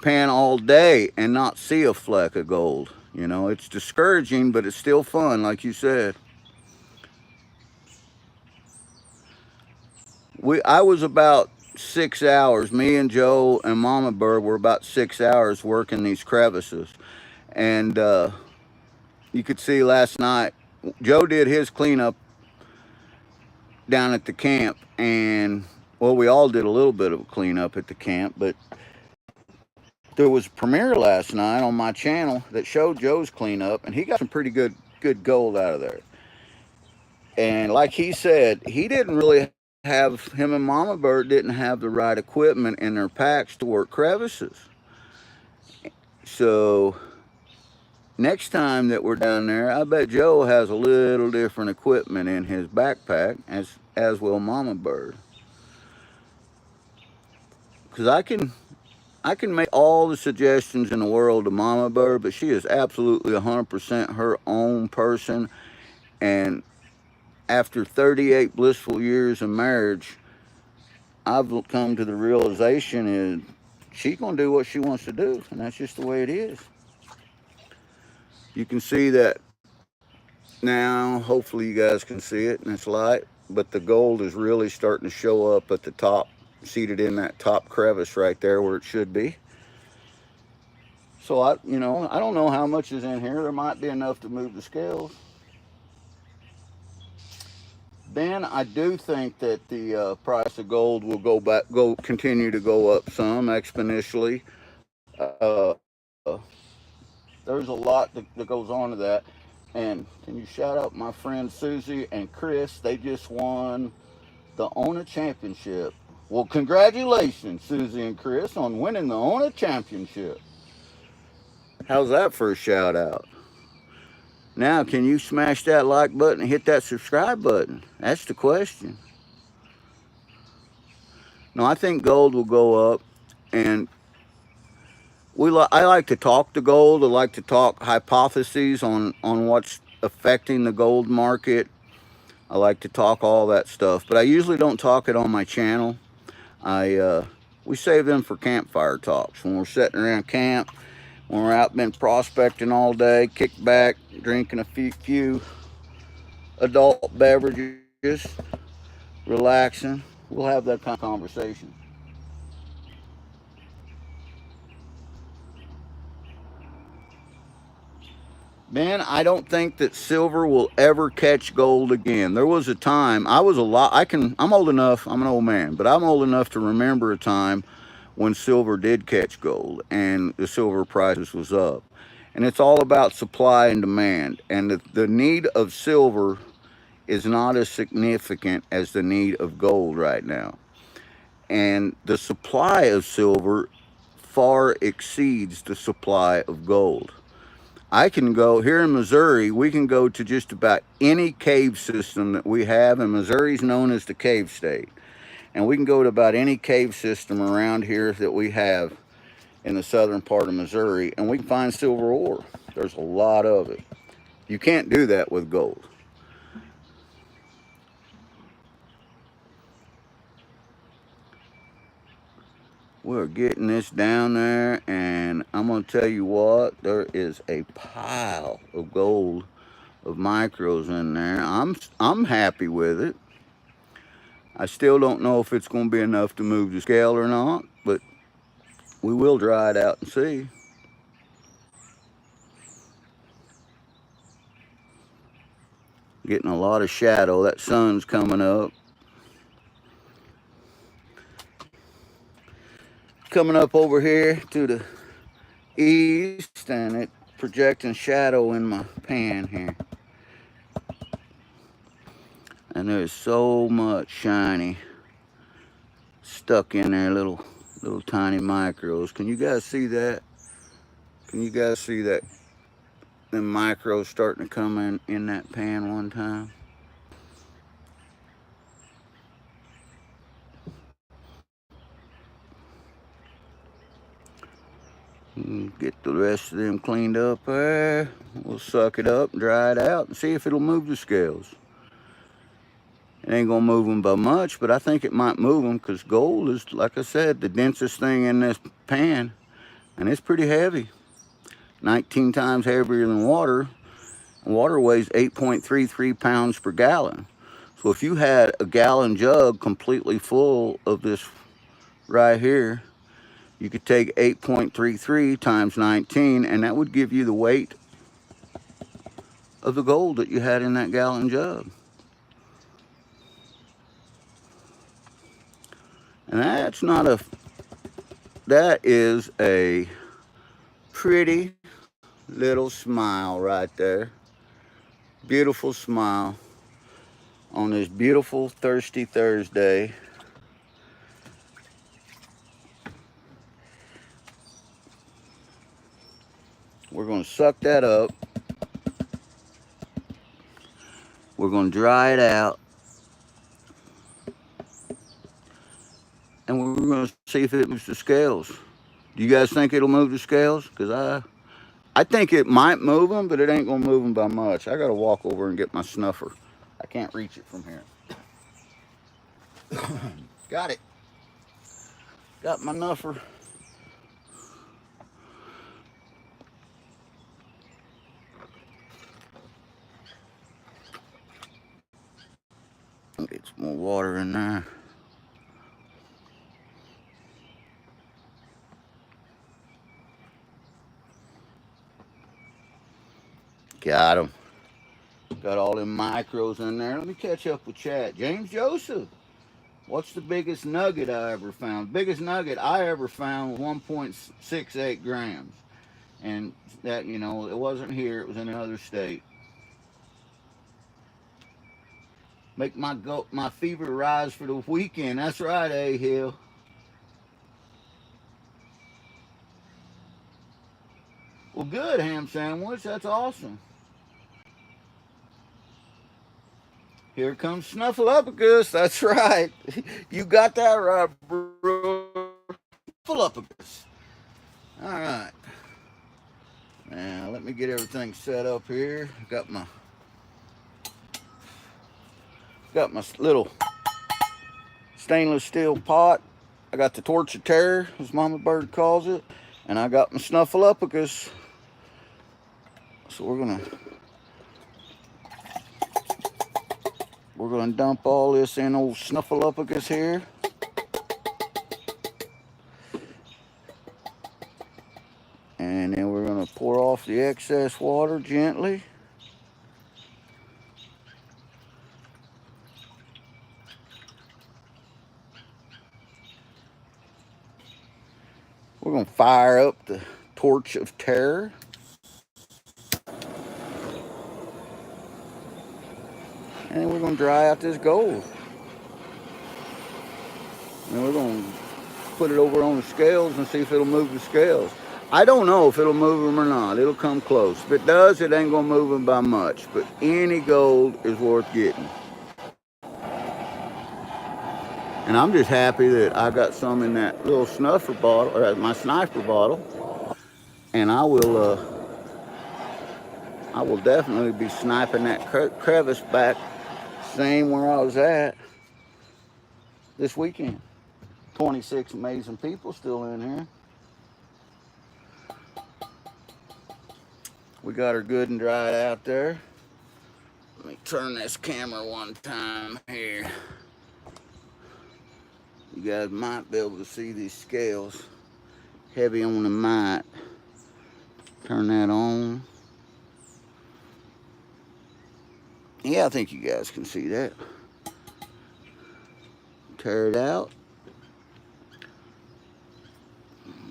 pan all day and not see a fleck of gold. You know, it's discouraging, but it's still fun, like you said. I was about 6 hours. Me and Joe and Mama Bird were about 6 hours working these crevices. And you could see last night, Joe did his cleanup down at the camp. And, well, we all did a little bit of a cleanup at the camp. But there was a premiere last night on my channel that showed Joe's cleanup. And he got some pretty good gold out of there. And like he said, he didn't really have, him and Mama Bird didn't have the right equipment in their packs to work crevices. So next time that we're down there, I bet Joe has a little different equipment in his backpack, as will Mama Bird. Because I can make all the suggestions in the world to Mama Bird, but she is absolutely 100% her own person. And after 38 blissful years of marriage, I've come to the realization is she's going to do what she wants to do, and that's just the way it is. You can see that now. Hopefully you guys can see it, and it's light, but the gold is really starting to show up at the top, seated in that top crevice right there where it should be. So I don't know how much is in here. There might be enough to move the scales. Ben, I do think that the price of gold will continue to go up some exponentially. Uh, there's a lot that goes on to that. And can you shout out my friend Susie and Chris? They just won the ONA Championship. Well, congratulations, Susie and Chris, on winning the ONA Championship. How's that for a shout out? Now, can you smash that like button and hit that subscribe button? That's the question. No, I think gold will go up, and I like to talk to gold. I like to talk hypotheses on what's affecting the gold market. I like to talk all that stuff, but I usually don't talk it on my channel. I We save them for campfire talks when we're sitting around camp, when we're out been prospecting all day, kick back, drinking a few adult beverages, relaxing. We'll have that kind of conversation. Man, I don't think that silver will ever catch gold again. There was a time I was a lot. I'm old enough. I'm an old man, but I'm old enough to remember a time when silver did catch gold and the silver prices was up. And it's all about supply and demand. And the need of silver is not as significant as the need of gold right now. And the supply of silver far exceeds the supply of gold. I can go here in Missouri, we can go to just about any cave system that we have, and Missouri's known as the cave state. And we can go to about any cave system around here that we have in the southern part of Missouri, and we can find silver ore. There's a lot of it. You can't do that with gold. We're getting this down there, and I'm going to tell you what, there is a pile of gold of micros in there. I'm happy with it. I still don't know if it's going to be enough to move the scale or not, but we will dry it out and see. Getting a lot of shadow. That sun's coming up. Coming up over here to the east, and it projecting shadow in my pan here. And there's so much shiny stuck in there, little tiny micros. Can you guys see that? Can you guys see that? The micros starting to come in that pan one time. Get the rest of them cleaned up there. We'll suck it up, dry it out, and see if it'll move the scales. It ain't gonna move them by much, but I think it might move them because gold is, like I said, the densest thing in this pan, and it's pretty heavy. 19 times heavier than water. Water weighs 8.33 pounds per gallon. So if you had a gallon jug completely full of this right here, you could take 8.33 times 19, and that would give you the weight of the gold that you had in that gallon jug. And that is a pretty little smile right there. Beautiful smile on this beautiful thirsty Thursday. We're going to suck that up. We're going to dry it out. And we're going to see if it moves the scales. Do you guys think it'll move the scales? Because I think it might move them, but it ain't going to move them by much. I got to walk over and get my snuffer. I can't reach it from here. Got it. Got my snuffer. Get some more water in there. Got them. Got all them micros in there. Let me catch up with chat. James Joseph, what's the biggest nugget I ever found? Biggest nugget I ever found was 1.68 grams. And that, you know, it wasn't here. It was in another state. Make my fever rise for the weekend. That's right, A Hill. Well, good, ham sandwich. That's awesome. Here comes Snuffleupagus. That's right. You got that right, bro. Snuffleupagus. All right. Now let me get everything set up here. Got my little stainless steel pot. I got the torch of terror, as Mama Bird calls it, and I got my Snuffleupagus. So we're gonna dump all this in old Snuffleupagus here. And then we're gonna pour off the excess water gently. We're gonna fire up the torch of terror. And we're gonna dry out this gold. And we're gonna put it over on the scales and see if it'll move the scales. I don't know if it'll move them or not. It'll come close. If it does, it ain't gonna move them by much. But any gold is worth getting. And I'm just happy that I got some in that little snuffer bottle, or my sniper bottle. And I will definitely be sniping that crevice back, same where I was at this weekend. 26 amazing people still in here. We got her good and dried out there. Let me turn this camera one time here. You guys might be able to see these scales. Heavy on the mite. Turn that on. Yeah, I think you guys can see that. Tear it out.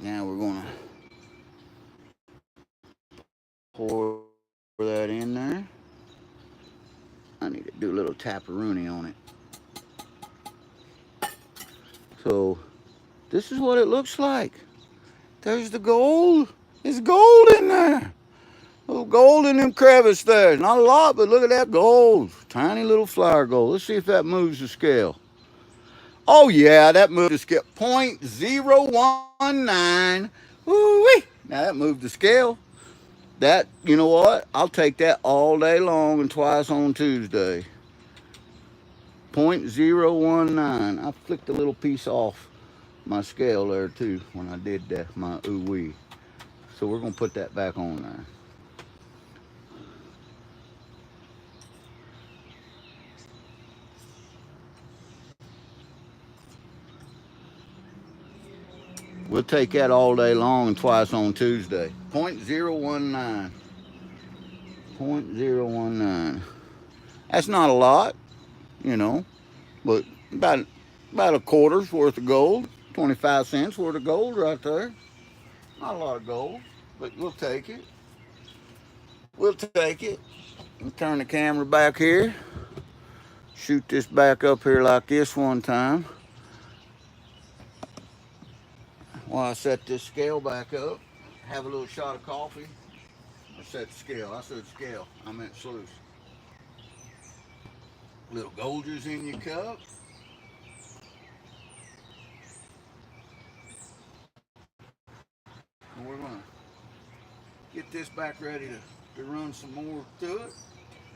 Now we're gonna pour that in there. I need to do a little taparoonie on it. So this is what it looks like. There's the gold. There's gold in there. A little gold in them crevice there. Not a lot, but look at that gold. Tiny little flower gold. Let's see if that moves the scale. Oh yeah, that moved the scale. 0.019. Woo-wee. Now that moved the scale. That, you know what? I'll take that all day long and twice on Tuesday. 0.019. I flicked a little piece off my scale there too when I did that, my ooh-wee. So we're gonna put that back on there. We'll take that all day long and twice on Tuesday. 0.019. 0.019. That's not a lot, you know, but about a quarter's worth of gold. 25 cents worth of gold right there. Not a lot of gold, but we'll take it. We'll take it. We'll turn the camera back here. Shoot this back up here like this one time. While I set this scale back up, have a little shot of coffee. I said scale. I said scale. I meant sluice. Little Golders in your cup. And we're gonna get this back ready to run some more through it.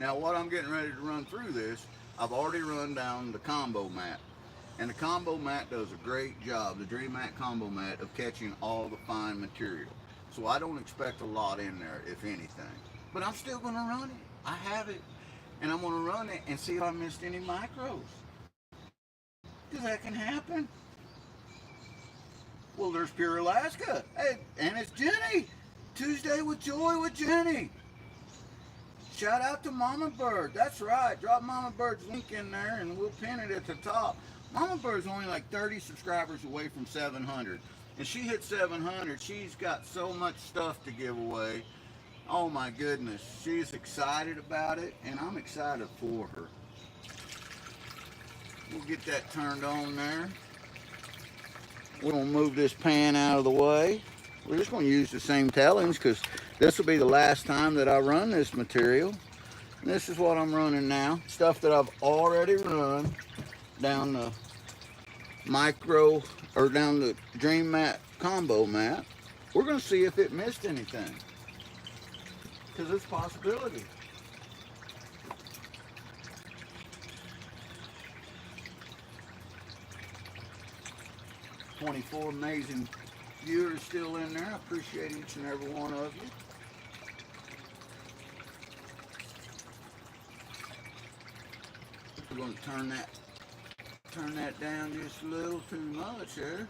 Now what I'm getting ready to run through this, I've already run down the combo mat. And the combo mat does a great job, the Dream Mat combo mat, of catching all the fine material. So I don't expect a lot in there, if anything. But I'm still gonna run it. I have it. And I'm gonna run it and see if I missed any micros. Because that can happen. Well, there's Pure Alaska. Hey, and it's Jenny. Tuesday with Joy with Jenny. Shout out to Mama Bird. That's right. Drop Mama Bird's link in there and we'll pin it at the top. Mama Bird's only like 30 subscribers away from 700. And she hit 700. She's got so much stuff to give away. Oh my goodness. She's excited about it and I'm excited for her. We'll get that turned on there. We're going to move this pan out of the way. We're just going to use the same tellings because this will be the last time that I run this material. And this is what I'm running now. Stuff that I've already run down the micro, or down the Dream Mat combo mat, we're going to see if it missed anything. Because it's a possibility. "24 amazing viewers still in there. I appreciate each and every one of you. We're going to turn that down just a little too much there.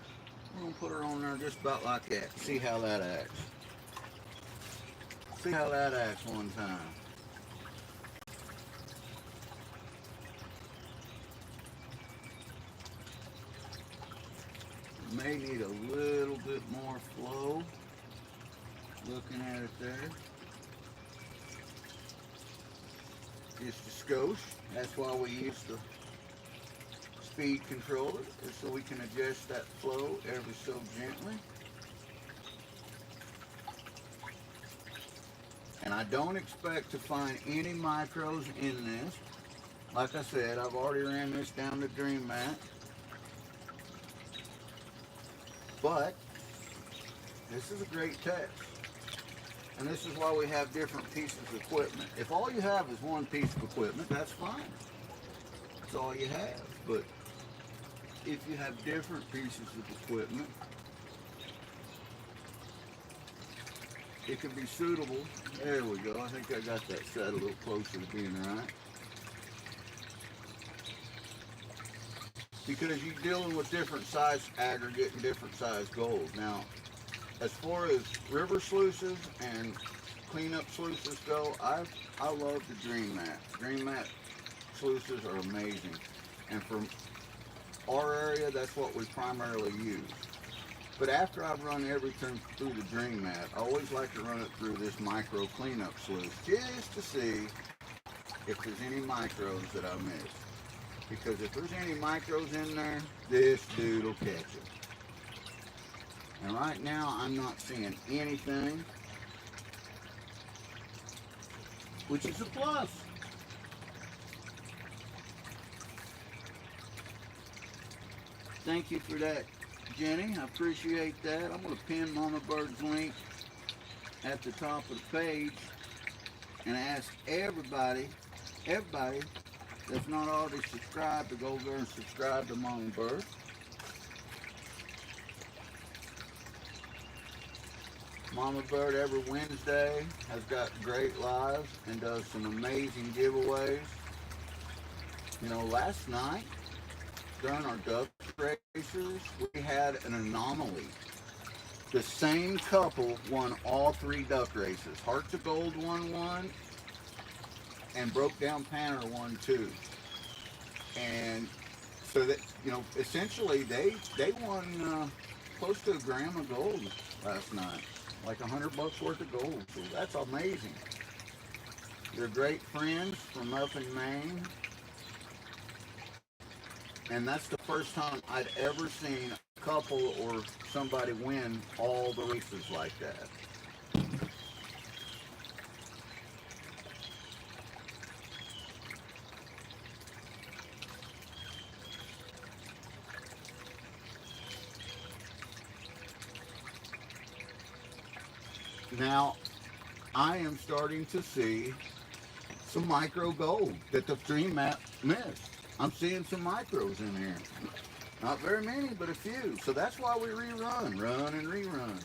We're going to put her on there just about like that. See how that acts. See how that acts one time. May need a little bit more flow. Looking at it there. Just a skosh. That's why we use the speed controller, is so we can adjust that flow ever so gently. And I don't expect to find any micros in this. Like I said, I've already ran this down the dream mat. But this is a great test. And this is why we have different pieces of equipment. If all you have is one piece of equipment, that's fine. That's all you have. But if you have different pieces of equipment, it can be suitable. There we go. I think I got that set a little closer to being right. Because you're dealing with different size aggregate and different size gold. Now, as far as river sluices and cleanup sluices go, I love the Dream Mat. Dream Mat sluices are amazing. And for our area, that's what we primarily use. But after I've run everything through the Dream Mat, I always like to run it through this micro cleanup sluice just to see if there's any micros that I missed. Because if there's any micros in there, this dude will catch it. And right now, I'm not seeing anything, which is a plus. Thank you for that, Jenny. I appreciate that. I'm going to pin Mama Bird's link at the top of the page and ask everybody that's not already subscribed to go over there and subscribe to Mama Bird. Mama Bird every Wednesday has got great lives and does some amazing giveaways. You know, last night during our duck racers, we had an anomaly. The same couple won all 3 duck races. Hearts of Gold won 1, and Broke Down Panner won 2. And so that, you know, essentially they won close to $1 gram of gold last night, like $100 worth of gold. So that's amazing. They're great friends from up in Maine, and that's the first time I'd ever seen a couple or somebody win all the races like that. Now, I am starting to see some micro gold that the Dream Mat missed. I'm seeing some micros in here. Not very many, but a few. So that's why we rerun. Run and rerun.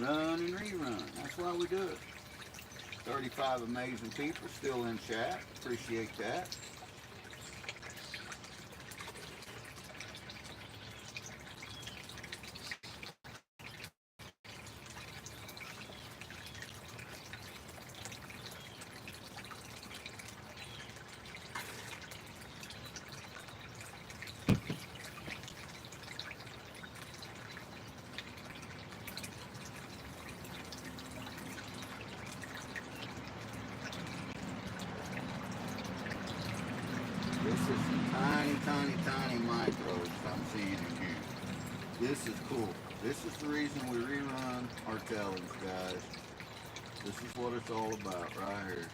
Run and rerun. That's why we do it. 35 amazing people still in chat. Appreciate that. This is some tiny micros I'm seeing in here. This is cool. This is the reason we rerun our challenge, guys. This is what it's all about right here.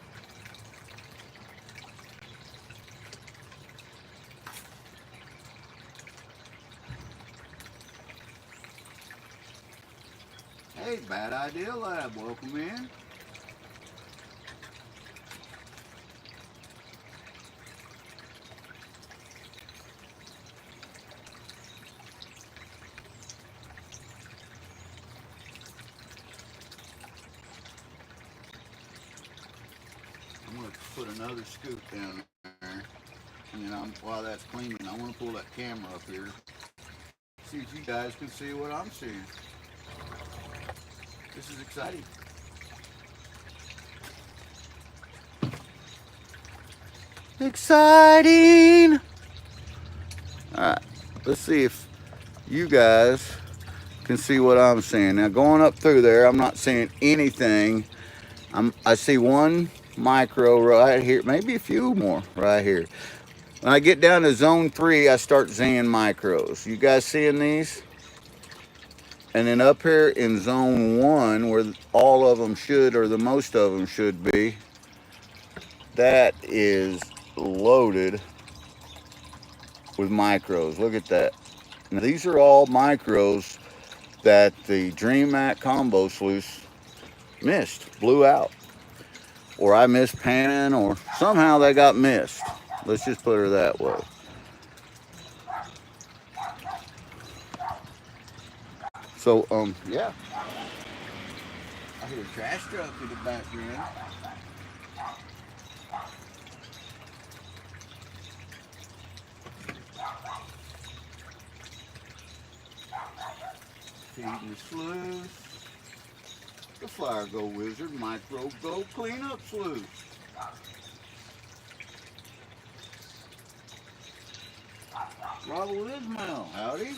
Hey, Bad Idea Lab, welcome in. I'm going to put another scoop down there, and then while that's cleaning, I want to pull that camera up here, see if you guys can see what I'm seeing. This is exciting. Exciting! Alright, let's see if you guys can see what I'm seeing. Now going up through there, I'm not seeing anything. I see one micro right here, maybe a few more right here. When I get down to zone 3, I start seeing micros. You guys seeing these? And then up here in zone 1, where all of them should, or the most of them should be, that is loaded with micros. Look at that. Now these are all micros that the Dream Mat combo sluice missed, blew out. Or I missed panning, or somehow they got missed. Let's just put her that way. So, yeah. I hear a trash truck in the background. Feeding the sluice. The Flower Go Wizard Micro Go Cleanup Sluice. Robert Ismail, howdy.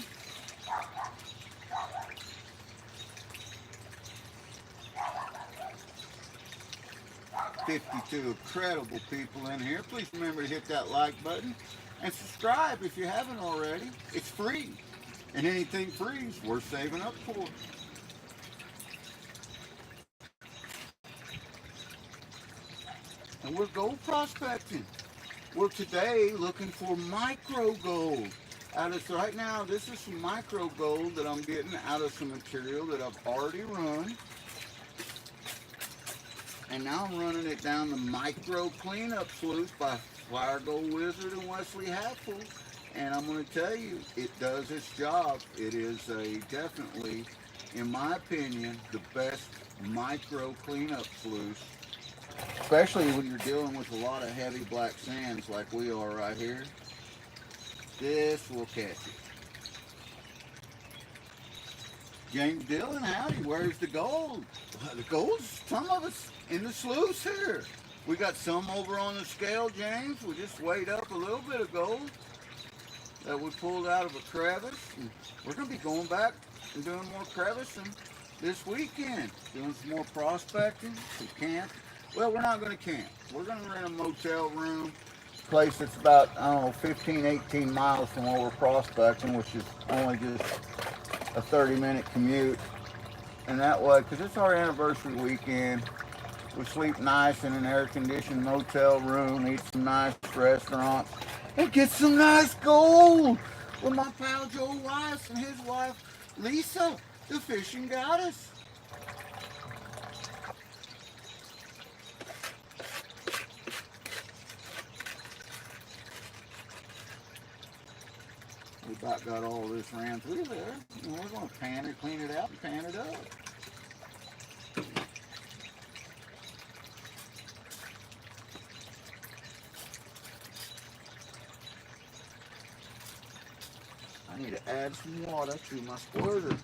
$52 incredible people in here. Please remember to hit that like button and subscribe if you haven't already. It's free, and anything free is worth saving up for. And we're gold prospecting. We're today looking for micro gold. Right now, this is some micro gold that I'm getting out of some material that I've already run. And now I'm running it down the micro cleanup sluice by Flower Go Wizard and Wesley Hatful. And I'm going to tell you, it does its job. It is definitely, in my opinion, the best micro cleanup sluice. Especially when you're dealing with a lot of heavy black sands like we are right here. This will catch it. James Dillon, howdy, where's the gold? The gold's, some of it's in the sluice here. We got some over on the scale, James. We just weighed up a little bit of gold that we pulled out of a crevice. And we're going to be going back and doing more crevicing this weekend. Doing some more prospecting, some camp. Well, we're not going to camp. We're going to rent a motel room. Place that's about, I don't know, 15, 18 miles from where we're prospecting, which is only just a 30-minute commute. And that way, because it's our anniversary weekend, we sleep nice in an air-conditioned motel room, eat some nice restaurants, and get some nice gold with my pal Joe Weiss and his wife Lisa, the fishing goddess. We about got all this ran through there. And we're going to pan it, clean it out, and pan it up. I need to add some water to my squirter.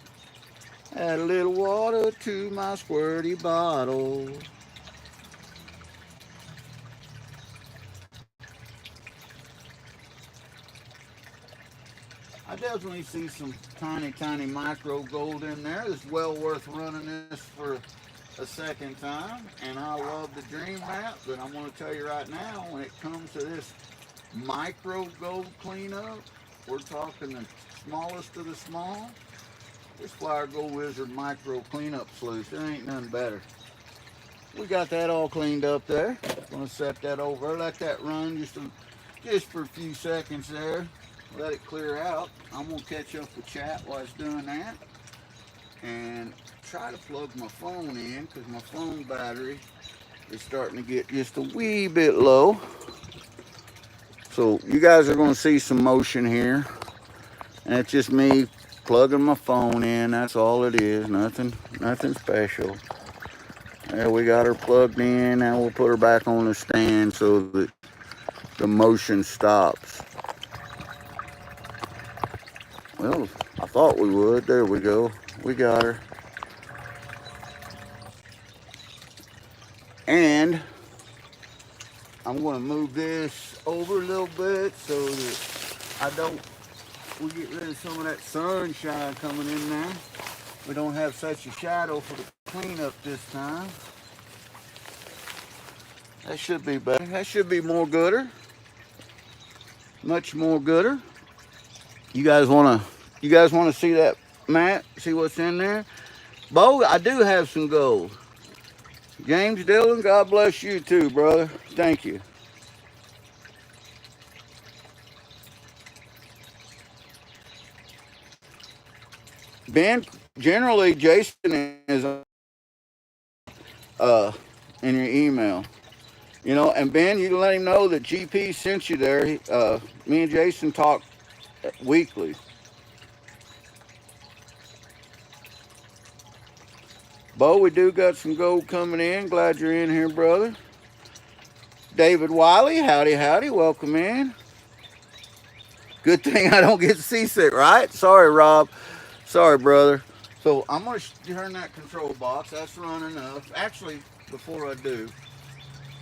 Add a little water to my squirty bottle. I definitely see some tiny, tiny micro gold in there. It's well worth running this for a second time. And I love the Dream Mat, but I'm going to tell you right now, when it comes to this micro gold cleanup, we're talking the smallest of the small. This Flower Go Wizard micro cleanup sluice, there ain't none better. We got that all cleaned up there. Gonna set that over, let that run just for a few seconds there. Let it clear out. I'm gonna catch up with chat while it's doing that. and try to plug my phone in because my phone battery is starting to get just a wee bit low. So you guys are going to see some motion here, and it's just me plugging my phone in. That's all it is. Nothing special. There, we got her plugged in. Now we'll put her back on the stand so that the motion stops. Well, I thought we would. There we go. We got her. And I'm going to move this over a little bit so that we get rid of some of that sunshine coming in there. We don't have such a shadow for the cleanup this time. That should be better. That should be more gooder. Much more gooder. You guys wanna see that mat? See what's in there? Bo, I do have some gold. James Dillon, God bless you too, brother. Thank you. Ben, generally Jason is in your email. You know, and Ben, you can let him know that GP sent you there. Me and Jason talk weekly. Bo, we do got some gold coming in. Glad you're in here, brother. David Wiley, howdy, howdy. Welcome in. Good thing I don't get seasick, right? Sorry, Rob. Sorry, brother. So I'm going to turn that control box. That's running up. Actually, before I do,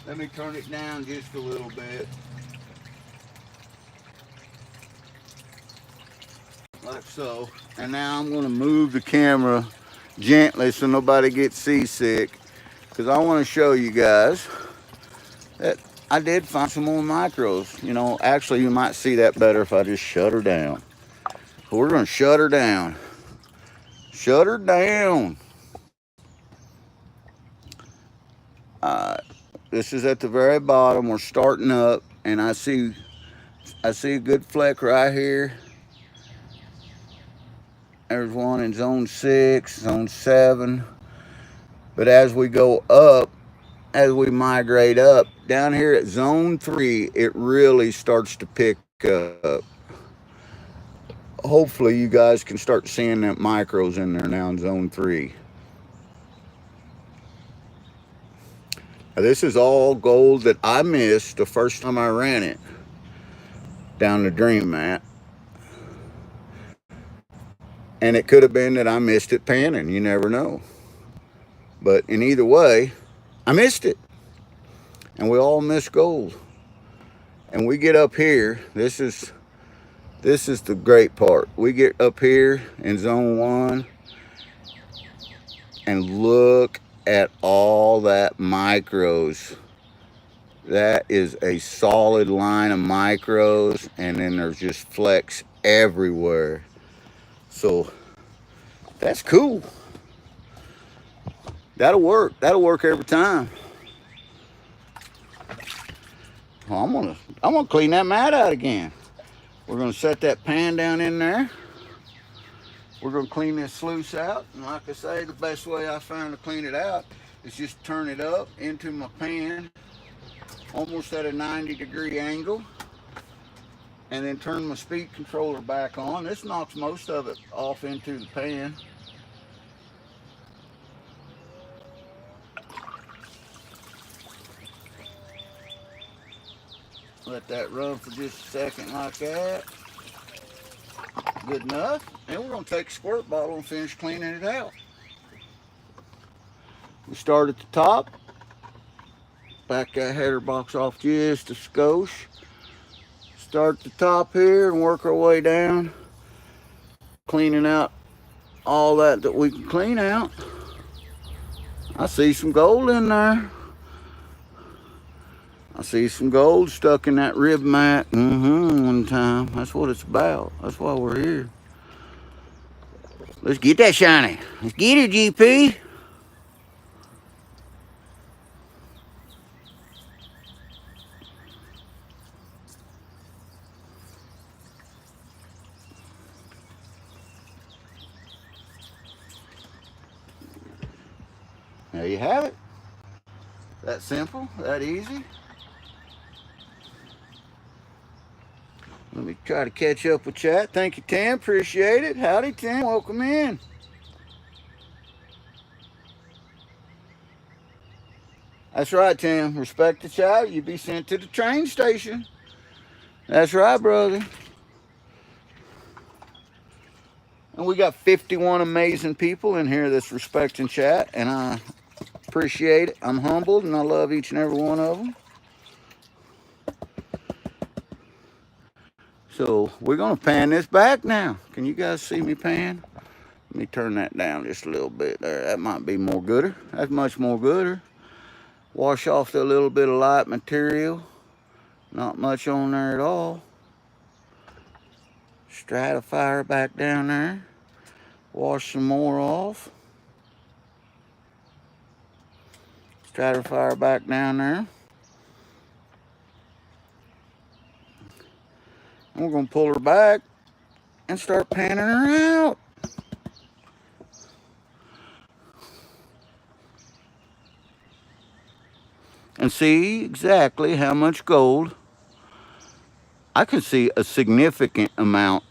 let me turn it down just a little bit. Like so. And now I'm going to move the camera gently so nobody gets seasick, because I want to show you guys that I did find some more micros. You know, actually you might see that better if I just shut her down. So we're going to shut her down. Shut her down. This is at the very bottom. We're starting up, and I see a good fleck right here. There's one in zone 6, zone 7. But as we go up, as we migrate up, down here at zone 3, it really starts to pick up. Hopefully you guys can start seeing that micros in there now in zone 3. Now, this is all gold that I missed the first time I ran it down the dream mat. And it could have been that I missed it panning. You never know. But in either way, I missed it. And we all miss gold. And we get up here. This is the great part. We get up here in zone 1 and look at all that micros. That is a solid line of micros, and then there's just flecks everywhere. So that's cool. That'll work. That'll work every time. Well, I'm gonna clean that mat out again. We're gonna set that pan down in there. We're gonna clean this sluice out, and like I say, the best way I found to clean it out is just turn it up into my pan, almost at a 90-degree angle, and then turn my speed controller back on. This knocks most of it off into the pan. Let that run for just a second like that. Good enough. And we're going to take a squirt bottle and finish cleaning it out. We start at the top. Back that header box off just a skosh. Start at the top here and work our way down. Cleaning out all that we can clean out. I see some gold in there. I see some gold stuck in that rib mat. One time. That's what it's about. That's why we're here. Let's get that shiny. Let's get it, GP. There you have it. That simple, that easy. Let me try to catch up with chat. Thank you, Tim. Appreciate it. Howdy, Tim. Welcome in. That's right, Tim. Respect the chat. You be sent to the train station. That's right, brother. And we got 51 amazing people in here that's respecting chat, and I appreciate it. I'm humbled, and I love each and every one of them. So we're going to pan this back now. Can you guys see me pan? Let me turn that down just a little bit there. That might be more gooder. That's much more gooder. Wash off the little bit of light material. Not much on there at all. Stratifier back down there. Wash some more off. Stratifier back down there. And we're going to pull her back and start panning her out. And see exactly how much gold. I can see a significant amount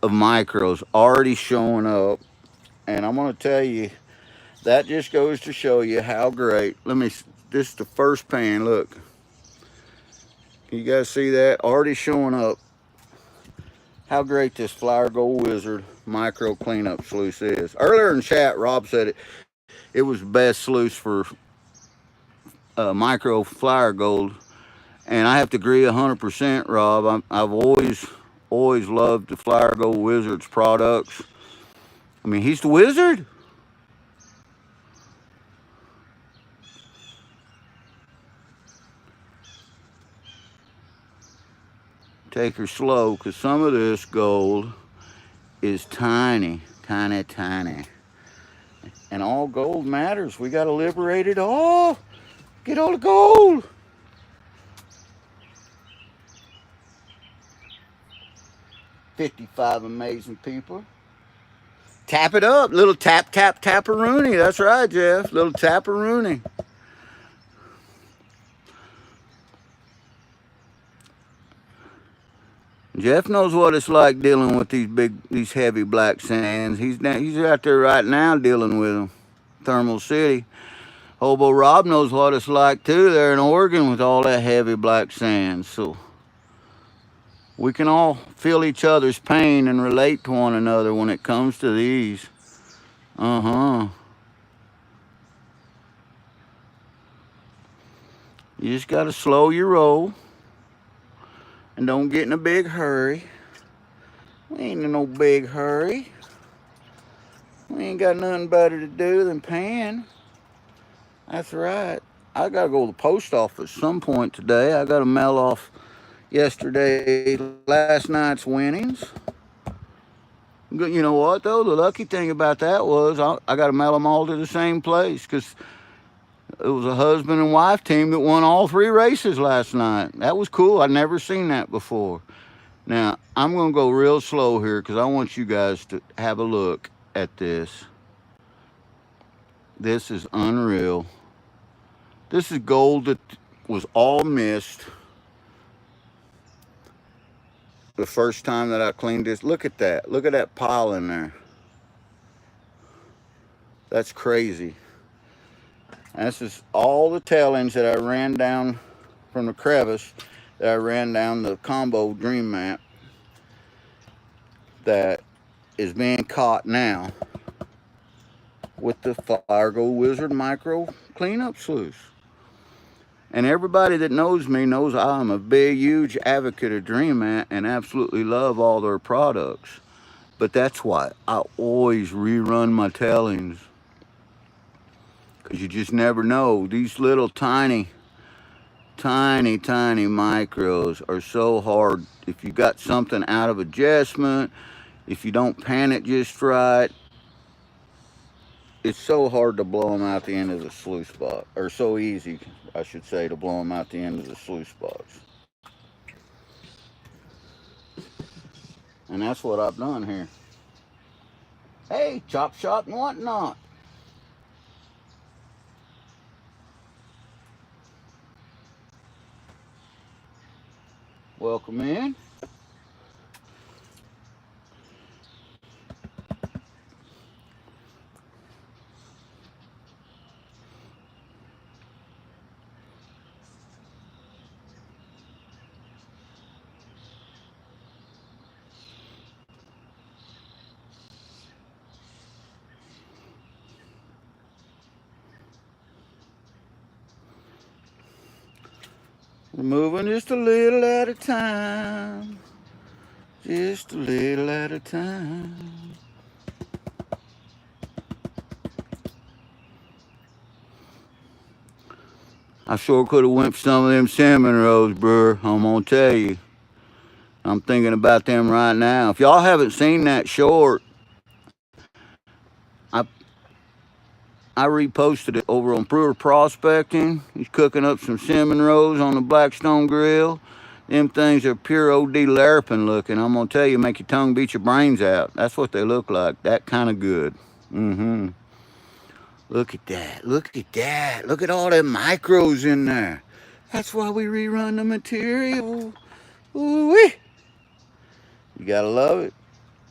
of micros already showing up. And I'm going to tell you, that just goes to show you how great. This is the first pan, look. Can you guys see that? Already showing up how great this Flower Gold Wizard micro cleanup sluice is. Earlier in chat, Rob said it was the best sluice for micro flower gold. And I have to agree 100%, Rob. I've always loved the Flower Gold Wizard's products. I mean, he's the wizard. Take her slow, because some of this gold is tiny, tiny, tiny. And all gold matters. We got to liberate it all. Get all the gold. "55 amazing people." Tap it up. Little tap, tap, tap-a-rooney. That's right, Jeff. Little tap-a-rooney. Jeff knows what it's like dealing with these heavy black sands. He's out there right now dealing with them. Thermal City. Hobo Rob knows what it's like too there in Oregon with all that heavy black sand. So we can all feel each other's pain and relate to one another when it comes to these. You just got to slow your roll. And don't get in a big hurry. We ain't in no big hurry. We ain't got nothing better to do than pan. That's right. I gotta go to the post office some point today. I gotta mail off last night's winnings. You know what though? The lucky thing about that was I gotta mail them all to the same place, because it was a husband and wife team that won all 3 races last night. That was cool. I'd never seen that before. Now, I'm going to go real slow here because I want you guys to have a look at this. This is unreal. This is gold that was all missed the first time that I cleaned this. Look at that. Look at that pile in there. That's crazy. This is all the tailings that I ran down from the crevice, that I ran down the combo dream map, that is being caught now with the Flower Gold Wizard micro cleanup sluice. And everybody that knows me knows I'm a big, huge advocate of Dream Mat and absolutely love all their products. But that's why I always rerun my tailings. Because you just never know. These little tiny micros are so hard. If you got something out of adjustment, if you don't pan it just right, it's so hard to blow them out the end of the sluice box. Or so easy, I should say, to blow them out the end of the sluice box. And that's what I've done here. Hey, chop shop and whatnot. Welcome in. We're moving just a little at a time. Just a little at a time. I sure could have went for some of them salmon rolls, bro. I'm gonna tell you. I'm thinking about them right now. If y'all haven't seen that short, I I reposted it over on Prospecting. He's cooking up some salmon rolls on the Blackstone grill. Them things are pure OD larpin looking. I'm gonna tell you, make your tongue beat your brains out. That's what they look like. That kind of good. Mm-hmm. Look at that. Look at that. Look at all them micros in there. That's why we rerun the material. Ooh-wee. You gotta love it.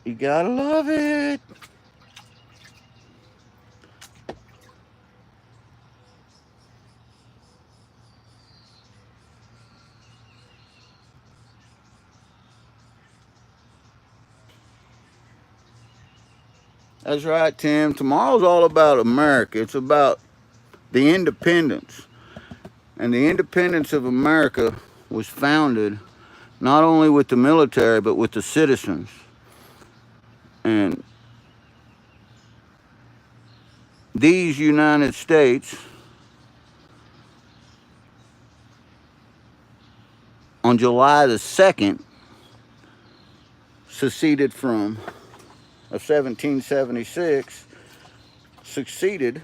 You gotta love it. That's right, Tim. Tomorrow's all about America. It's about the independence. And the independence of America was founded not only with the military, but with the citizens. And these United States, on July the 2nd, seceded from, of 1776, succeeded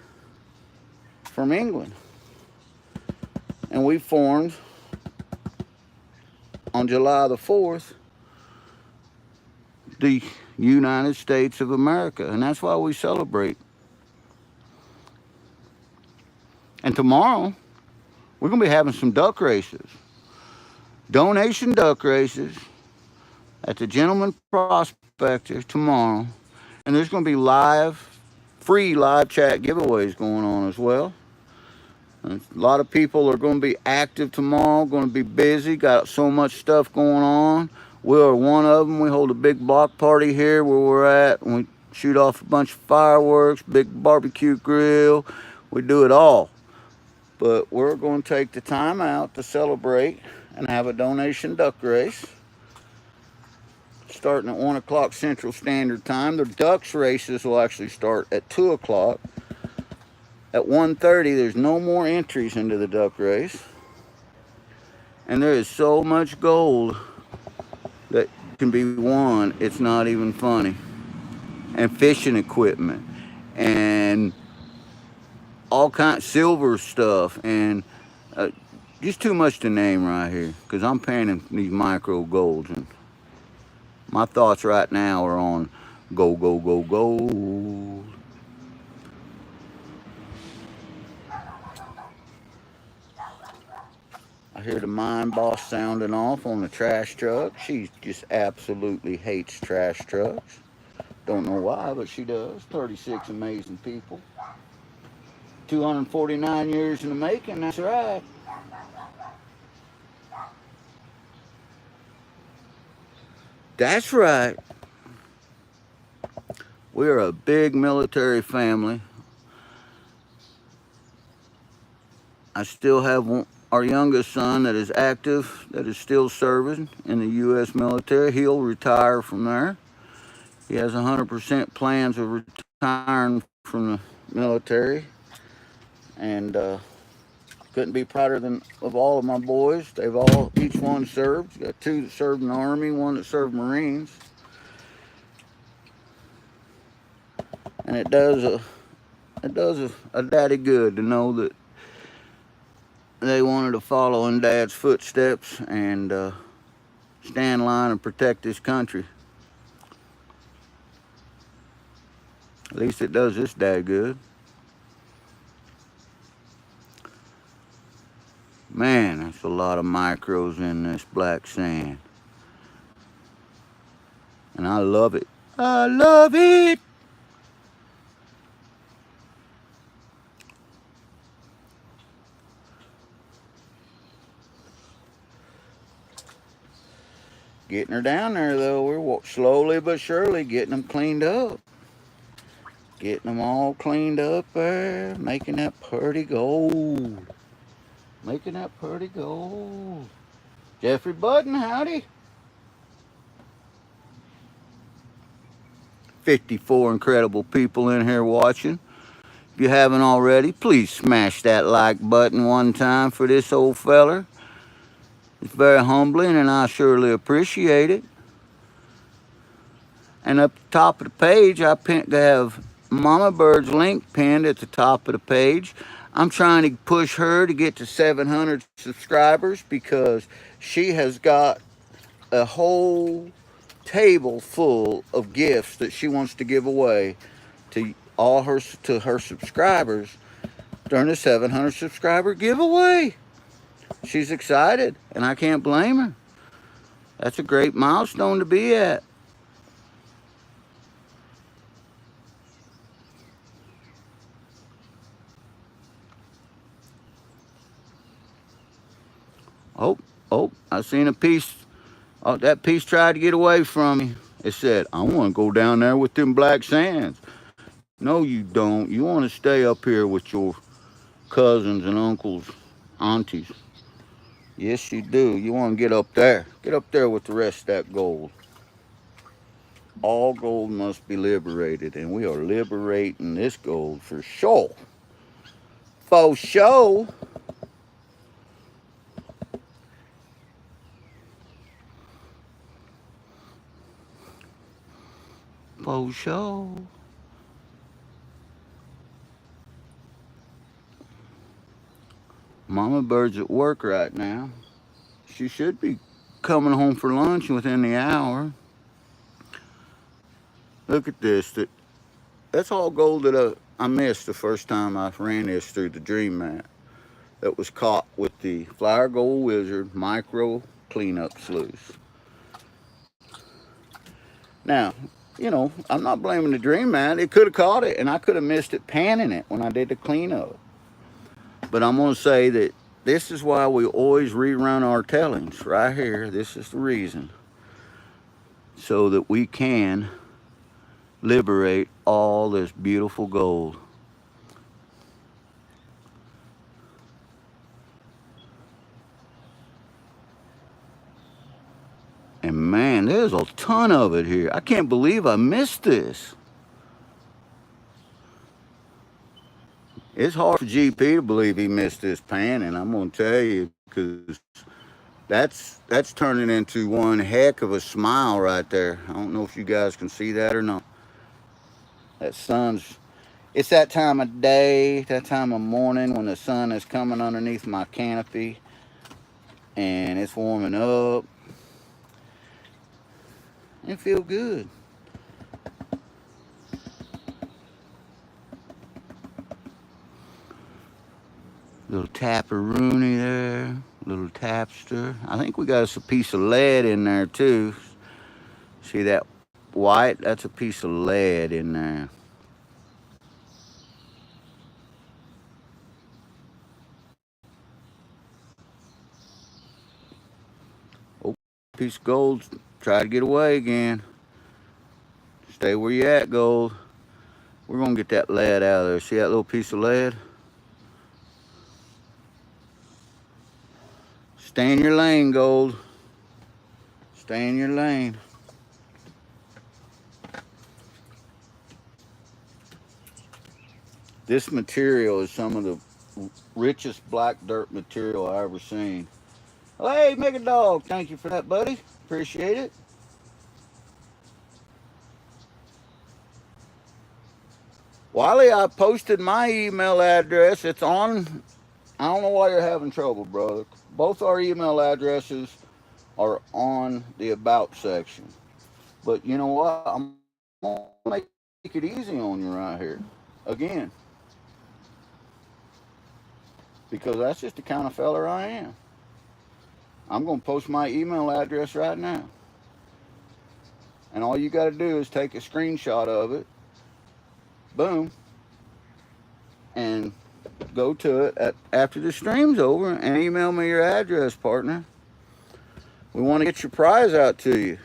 from England. And we formed on July the 4th the United States of America. And that's why we celebrate. And tomorrow, we're going to be having some duck races. Donation duck races at the Gentleman Prospector tomorrow. And there's going to be free live chat giveaways going on as well. And a lot of people are going to be active tomorrow, going to be busy, got so much stuff going on. We are one of them. We hold a big block party here where we're at, and we shoot off a bunch of fireworks, big barbecue grill. We do it all. But we're going to take the time out to celebrate and have a donation duck race starting at 1 o'clock Central Standard Time. The ducks races will actually start at 2 o'clock. At 1:30, there's no more entries into the duck race. And there is so much gold that can be won, it's not even funny. And fishing equipment and all kinds of silver stuff and just too much to name right here because I'm painting these micro golds and my thoughts right now are on go, go, go, gold. I hear the mine boss sounding off on the trash truck. She just absolutely hates trash trucks. Don't know why, but she does. 36 amazing people. 249 years in the making, that's right. That's right. We're a big military family. I still have our youngest son that is active, that is still serving in the U.S. military. He'll retire from there. He has 100% plans of retiring from the military. And couldn't be prouder of all of my boys. Each one served. Got 2 that served in the Army, 1 that served Marines. And it does a daddy good to know that they wanted to follow in Dad's footsteps and stand in line and protect this country. At least it does this dad good. Man, that's a lot of micros in this black sand. And I love it. I love it. Getting her down there, though. We're slowly but surely getting them cleaned up. Getting them all cleaned up there. Making that pretty gold. Making that pretty gold. Jeffrey Button, howdy. 54 incredible people in here watching. If you haven't already, please smash that like button one time for this old feller. It's very humbling and I surely appreciate it. And up the top of the page, I have Mama Bird's link pinned at the top of the page. I'm trying to push her to get to 700 subscribers because she has got a whole table full of gifts that she wants to give away to her subscribers during the 700 subscriber giveaway. She's excited, and I can't blame her. That's a great milestone to be at. Oh, I seen a piece. Oh, that piece tried to get away from me. It said, I want to go down there with them black sands. No, you don't. You want to stay up here with your cousins and uncles, aunties. Yes, you do. You want to get up there. Get up there with the rest of that gold. All gold must be liberated, and we are liberating this gold for sure. For sure. For sure. Mama Bird's at work right now. She should be coming home for lunch within the hour. Look at this. That's all gold that I missed the first time I ran this through the Dream Mat. That was caught with the Flower Gold Wizard micro cleanup sluice. Now, you know, I'm not blaming the Dream Mat. It could have caught it, and I could have missed it panning it when I did the cleanup. But I'm going to say that this is why we always rerun our tellings right here. This is the reason. So that we can liberate all this beautiful gold. And man, there's a ton of it here. I can't believe I missed this. It's hard for GP to believe he missed this pan, and I'm going to tell you, because that's turning into one heck of a smile right there. I don't know if you guys can see that or not. That sun's, it's that time of day, that time of morning when the sun is coming underneath my canopy, and it's warming up. It feels good. Little tapperoonie there, little tapster. I think we got us a piece of lead in there too. See that white? That's a piece of lead in there. Oh, piece of gold. Try to get away again. Stay where you at, gold. We're gonna get that lead out of there. See that little piece of lead? Stay in your lane, gold. Stay in your lane. This material is some of the richest black dirt material I ever seen. Hey, Mega Dog, thank you for that, buddy. Appreciate it. Wiley, I posted my email address. It's on. I don't know why you're having trouble, brother. Both our email addresses are on the About section. But you know what? I'm going to make it easy on you right here. Again. because that's just the kind of feller I am. I'm going to post my email address right now. And all you got to do is take a screenshot of it, boom, and go to it after the stream's over and email me your address, partner. We want to get your prize out to you.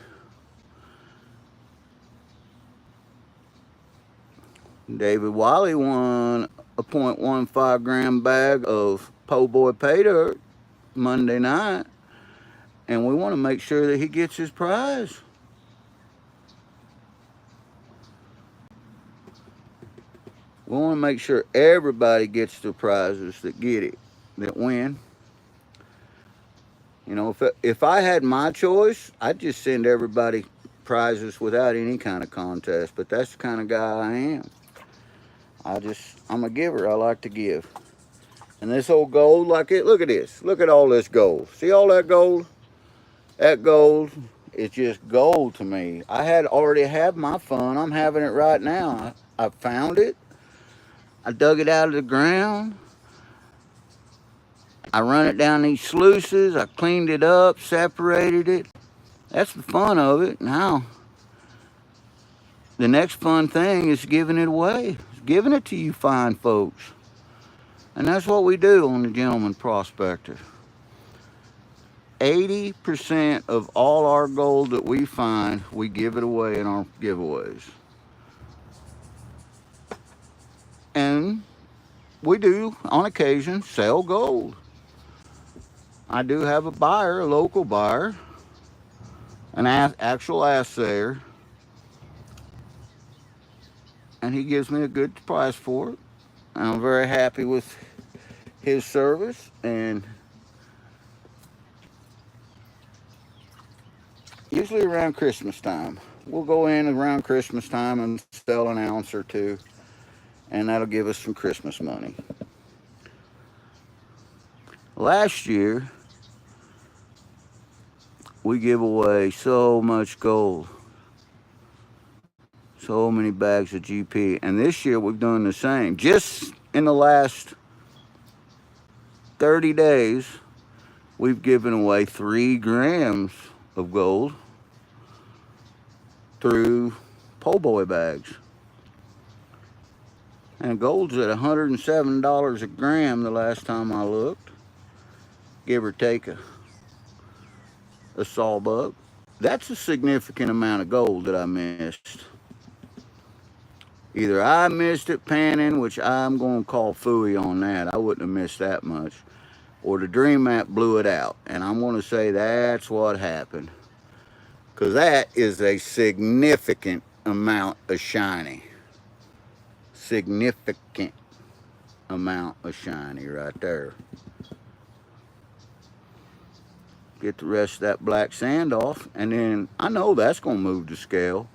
David Wiley won a 0.15 gram bag of po' boy pay dirt Monday night, and we want to make sure that he gets his prize. We want to make sure everybody gets the prizes that get it, that win. You know, if I had my choice, I'd just send everybody prizes without any kind of contest, but that's the kind of guy I am. I'm a giver. I like to give. And this old gold, look at this. Look at all this gold. See all that gold? That gold is just gold to me. I already had my fun. I'm having it right now. I found it. I dug it out of the ground. I run it down these sluices. I cleaned it up, separated it. That's the fun of it. Now, the next fun thing is giving it away. Giving it to you fine folks. And that's what we do on the Gentleman Prospector. 80% of all our gold that we find, we give it away in our giveaways. And we do, on occasion, sell gold. I do have a buyer, a local buyer, an actual assayer, and he gives me a good price for it. And I'm very happy with his service, and usually around Christmas time. We'll go in around Christmas time and sell an ounce or two, and that'll give us some Christmas money. Last year, we give away so much gold, so many bags of GP, and this year we've done the same. Just in the last 30 days, we've given away 3 grams of gold through po' boy bags. And gold's at $107 a gram the last time I looked, give or take a sawbuck. That's a significant amount of gold that I missed. Either I missed it panning, which I'm going to call phooey on that. I wouldn't have missed that much. Or the Dream Map blew it out. And I'm going to say that's what happened. Because that is a significant amount of shiny. Significant amount of shiny right there. Get the rest of that black sand off, and then I know that's going to move the scale.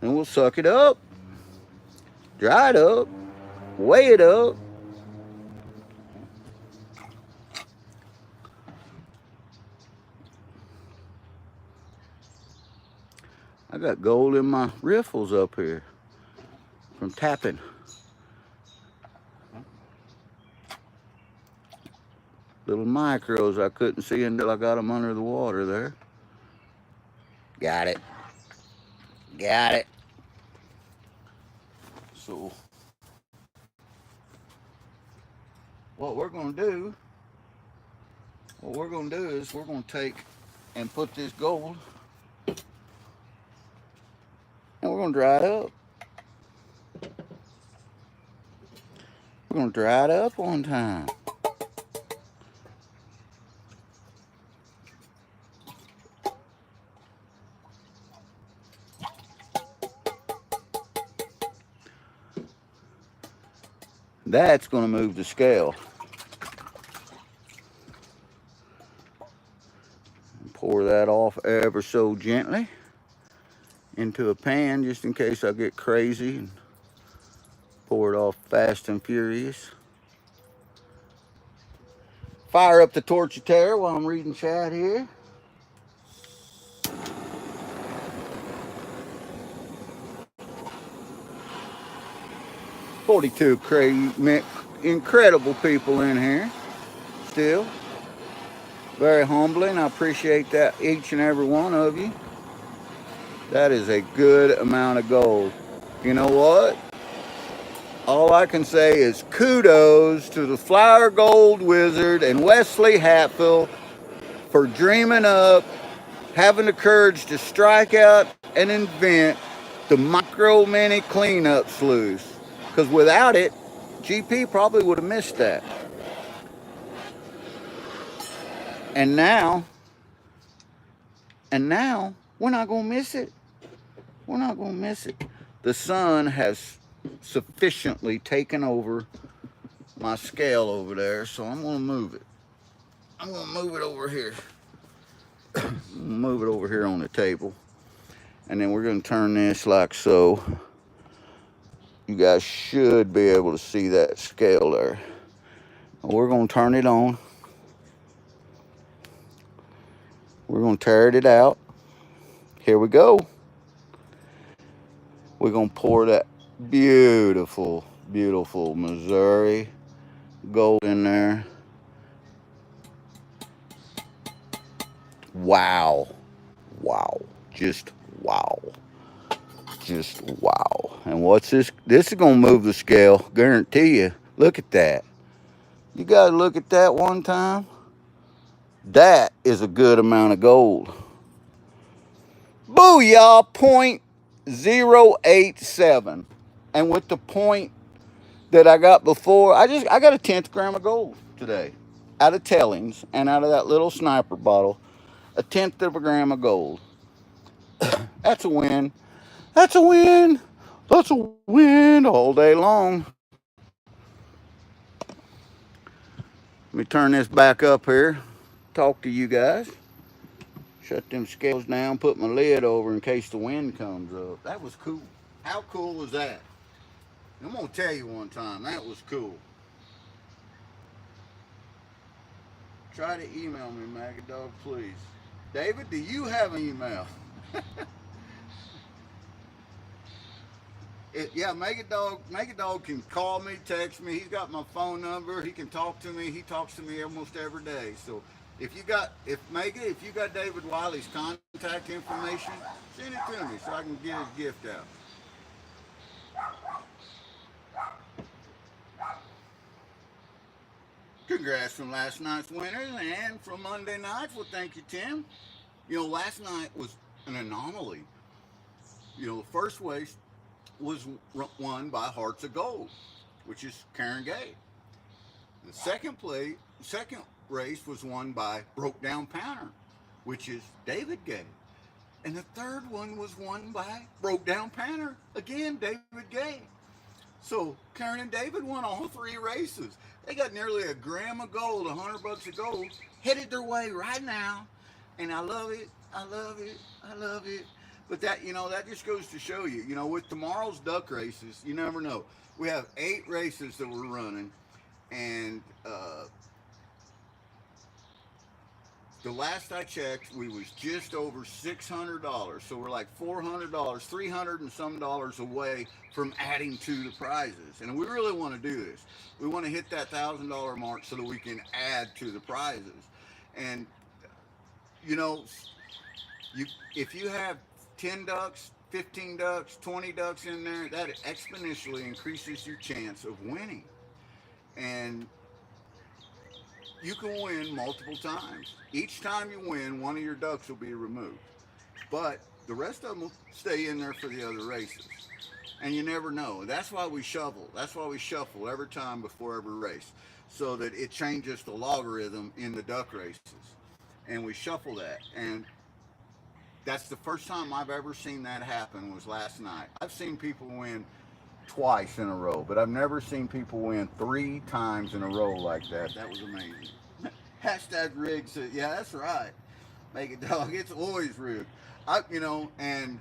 And we'll suck it up, dry it up, weigh it up. I got gold in my riffles up here from tapping. Little micros I couldn't see until I got them under the water there. Got it. Got it. So what we're going to do is we're going to take and put this gold, and we're going to dry it up. We're going to dry it up one time. That's going to move the scale. Pour that off ever so gently into a pan, just in case I get crazy and pour it off fast and furious. Fire up the torch-a-tear while I'm reading chat here. 42 incredible people in here still. Very humbling. I appreciate that, each and every one of you. That is a good amount of gold. You know what? All I can say is kudos to the Flower Gold Wizard and Wesley Hatfield for dreaming up, having the courage to strike out and invent the micro mini cleanup sluice. Because without it, GP probably would have missed that. And now, we're not going to miss it. We're not going to miss it. The sun has sufficiently taken over my scale over there, so I'm going to move it. I'm going to move it over here. Move it over here on the table. And then we're going to turn this like so. You guys should be able to see that scale there. We're going to turn it on. We're going to tear it out. Here we go. We're going to pour that beautiful, beautiful Missouri gold in there. Wow. Wow. Just wow. Just wow. And what's this? This is going to move the scale. Guarantee you. Look at that. You got to look at that one time. That is a good amount of gold. Booyah, 0.087. And with the point that I got before, I got a 10th gram of gold today. Out of Tellings and out of that little sniper bottle. A 10th of a gram of gold. That's a win. That's a win. That's a win all day long. Let me turn this back up here. Talk to you guys. Shut them scales down. Put my lid over in case the wind comes up. That was cool. How cool was that? I'm going to tell you one time. That was cool. Try to email me, Magadog, please. David, do you have an email? Yeah, Megadog can call me, text me. He's got my phone number. He can talk to me. He talks to me almost every day. So if you got David Wiley's contact information, send it to me so I can get his gift out. Congrats from last night's winners and from Monday nights. Well, thank you, Tim. You know, last night was an anomaly. You know, the first race was won by Hearts of Gold, which is Karen Gay. The second race was won by Broke Down Panner, which is David Gay. And the third one was won by Broke Down Panner, again, David Gay. So Karen and David won all three races. They got nearly a gram of gold, $100 of gold, headed their way right now. And I love it, I love it, I love it. But that, you know, that just goes to show you, you know, with tomorrow's duck races, you never know. We have 8 races that we're running. And the last I checked, we was just over $600. So we're like $400, $300 and some dollars away from adding to the prizes. And we really want to do this. We want to hit that $1,000 mark so that we can add to the prizes. And, you know, if you have 10 ducks, 15 ducks, 20 ducks in there, that exponentially increases your chance of winning. And you can win multiple times. Each time you win, one of your ducks will be removed. But the rest of them will stay in there for the other races. And you never know. That's why we shuffle. That's why we shuffle every time before every race. So that it changes the logarithm in the duck races. And we shuffle that. And that's the first time I've ever seen that happen was last night. I've seen people win twice in a row, but I've never seen people win 3 times in a row like that. That was amazing. Hashtag rigged said, yeah, that's right. Make it dog. It's always rigged. And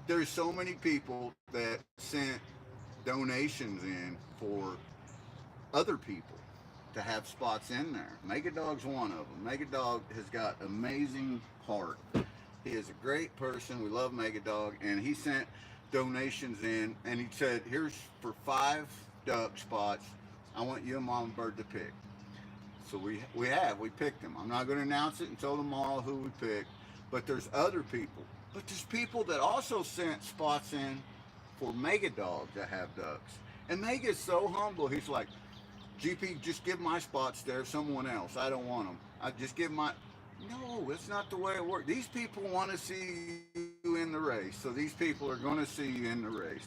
there's so many people that sent donations in for other people to have spots in there. Megadog's one of them. Megadog has got amazing heart. He is a great person. We love Megadog, and he sent donations in, and he said, here's for 5 duck spots. I want you and Mama Bird to pick. So we picked them. I'm not going to announce it until tomorrow who we picked. But there's other people. But there's people that also sent spots in for Mega dogs that have ducks. And Mega's so humble. He's like, GP, just give my spots there, someone else. I don't want them. I just give my. No, that's not the way it works. These people want to see you in the race. So these people are going to see you in the race.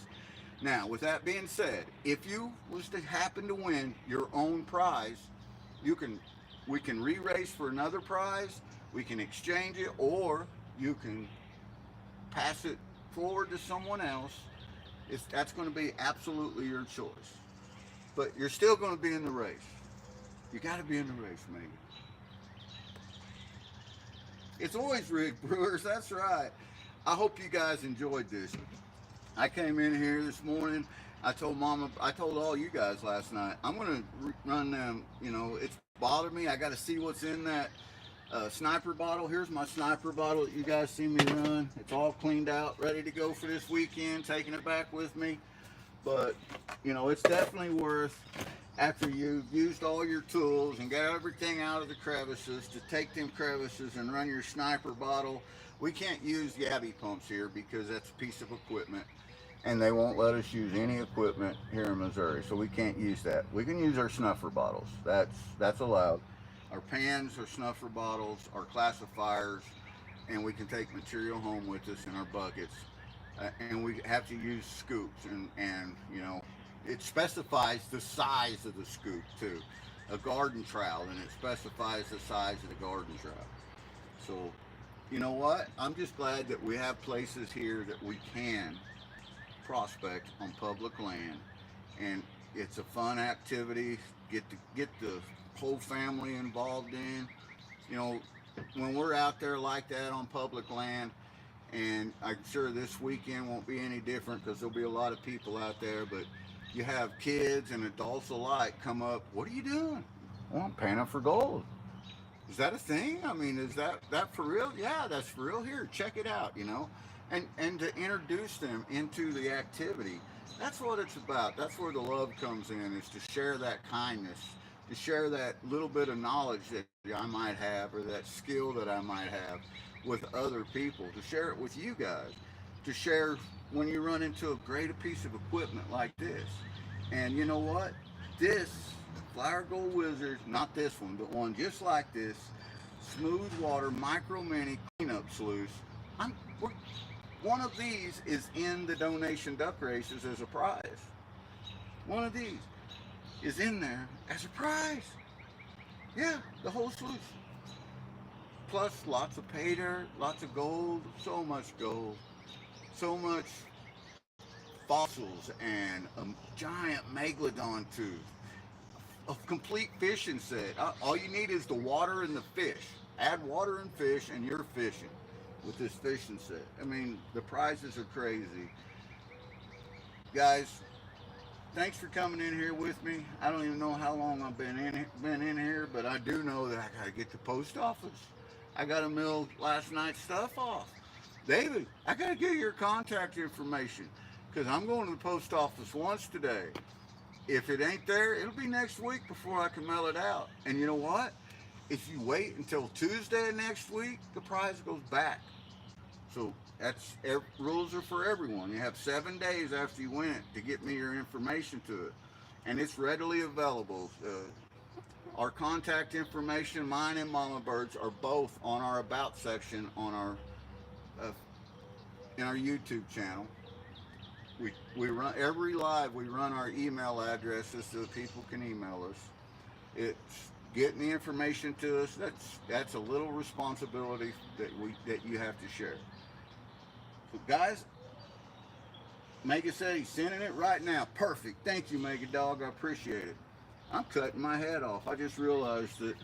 Now, with that being said, if you was to happen to win your own prize, we can re-race for another prize, we can exchange it, or you can pass it forward to someone else. That's going to be absolutely your choice. But you're still going to be in the race. You got to be in the race, Megan. It's always rigged, Brewers. That's right. I hope you guys enjoyed this. I came in here this morning. I told all you guys last night, I'm going to run them. You know, it's bothered me. I got to see what's in that sniper bottle. Here's my sniper bottle that you guys see me run. It's all cleaned out, ready to go for this weekend, taking it back with me. But, you know, it's definitely worth, after you've used all your tools and got everything out of the crevices, to take them crevices and run your sniper bottle. We can't use Yabby pumps here because that's a piece of equipment, and they won't let us use any equipment here in Missouri, so we can't use that. We can use our snuffer bottles. That's allowed. Our pans are snuffer bottles, our classifiers, and we can take material home with us in our buckets. And we have to use scoops, and you know, it specifies the size of the scoop too. A garden trowel, and it specifies the size of the garden trowel. So, you know what? I'm just glad that we have places here that we can prospect on public land, and it's a fun activity. Get the whole family involved in. You know, when we're out there like that on public land. And I'm sure this weekend won't be any different because there'll be a lot of people out there, but you have kids and adults alike come up. What are you doing? Well, I'm panning for gold. Is that a thing? I mean, is that for real? Yeah, that's for real. Here, check it out, you know. And to introduce them into the activity. That's what it's about. That's where the love comes in, is to share that kindness, to share that little bit of knowledge that I might have, or that skill that I might have, with other people, to share it with you guys, to share when you run into a great piece of equipment like this. And you know what? This Flower Gold Wizard, not this one, but one just like this, smooth water micro mini cleanup sluice. One of these is in the donation duck races as a prize. One of these is in there as a prize. Yeah, the whole sluice. Plus lots of pay dirt, lots of gold, so much gold, so much fossils, and a giant megalodon tooth, a complete fishing set. All you need is the water and the fish. Add water and fish and you're fishing with this fishing set. I mean, the prizes are crazy. Guys, thanks for coming in here with me. I don't even know how long I've been in here, but I do know that I gotta get to the post office. I got to mail last night's stuff off. David, I got to get your contact information because I'm going to the post office once today. If it ain't there, it'll be next week before I can mail it out. And you know what? If you wait until Tuesday of next week, the prize goes back. So rules are for everyone. You have 7 days after you win it to get me your information to it. And it's readily available. Our contact information, mine and Mama Bird's, are both on our About section on our in our YouTube channel. We run every live. We run our email addresses so that people can email us. It's getting the information to us. That's a little responsibility that you have to share. So guys, Mega said he's sending it right now. Perfect. Thank you, Mega Dog. I appreciate it. I'm cutting my head off. I just realized that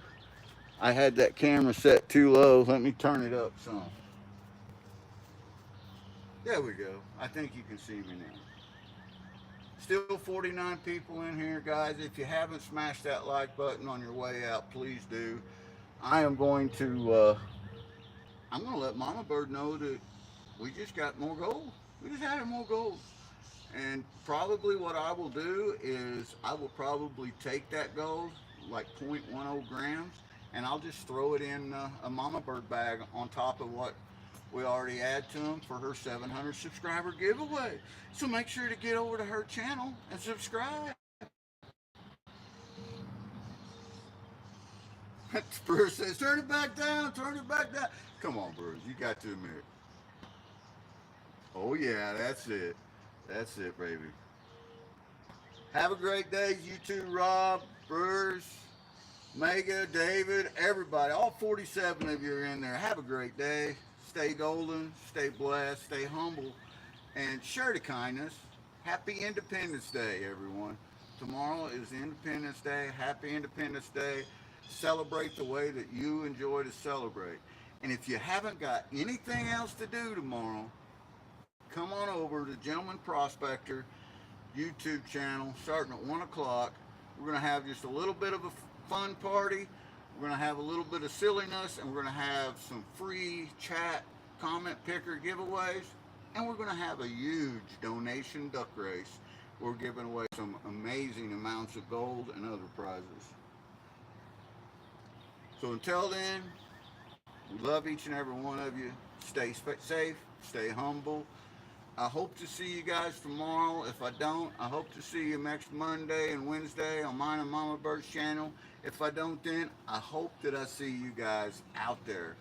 I had that camera set too low. Let me turn it up some. There we go. I think you can see me now. Still 49 people in here, guys. If you haven't smashed that like button on your way out, please do. I'm going to let Mama Bird know that we just got more gold. We just added more gold. And probably what I will do is I will probably take that gold, like 0.10 grams, and I'll just throw it in a mama bird bag on top of what we already add to them for her 700 subscriber giveaway. So make sure to get over to her channel and subscribe. Bruce says, turn it back down, turn it back down. Come on, Bruce, you got to admit. Oh yeah, that's it. That's it, baby. Have a great day, you two, Rob, Bruce, Mega, David, everybody. All 47 of you are in there. Have a great day. Stay golden, stay blessed, stay humble, and share the kindness. Happy Independence Day, everyone. Tomorrow is Independence Day. Happy Independence Day. Celebrate the way that you enjoy to celebrate. And if you haven't got anything else to do tomorrow, come on over to Gentleman Prospector YouTube channel starting at 1 o'clock. We're going to have just a little bit of a fun party. We're going to have a little bit of silliness, and we're going to have some free chat, comment picker giveaways, and we're going to have a huge donation duck race. We're giving away some amazing amounts of gold and other prizes. So until then, we love each and every one of you. Stay safe, stay humble. I hope to see you guys tomorrow. If I don't, I hope to see you next Monday and Wednesday on mine and Mama Bird's channel. If I don't then, I hope that I see you guys out there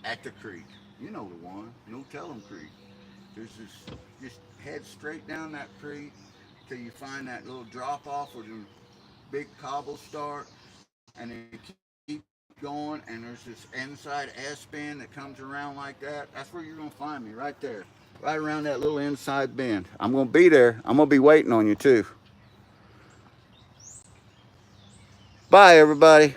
at the creek. You know the one, No Tell 'em Creek. There's this, just head straight down that creek till you find that little drop off where the big cobbles start, and then keep going, and there's this inside S-bend that comes around like that. That's where you're gonna find me, right there. Right around that little inside bend. I'm going to be there. I'm going to be waiting on you too. Bye, everybody.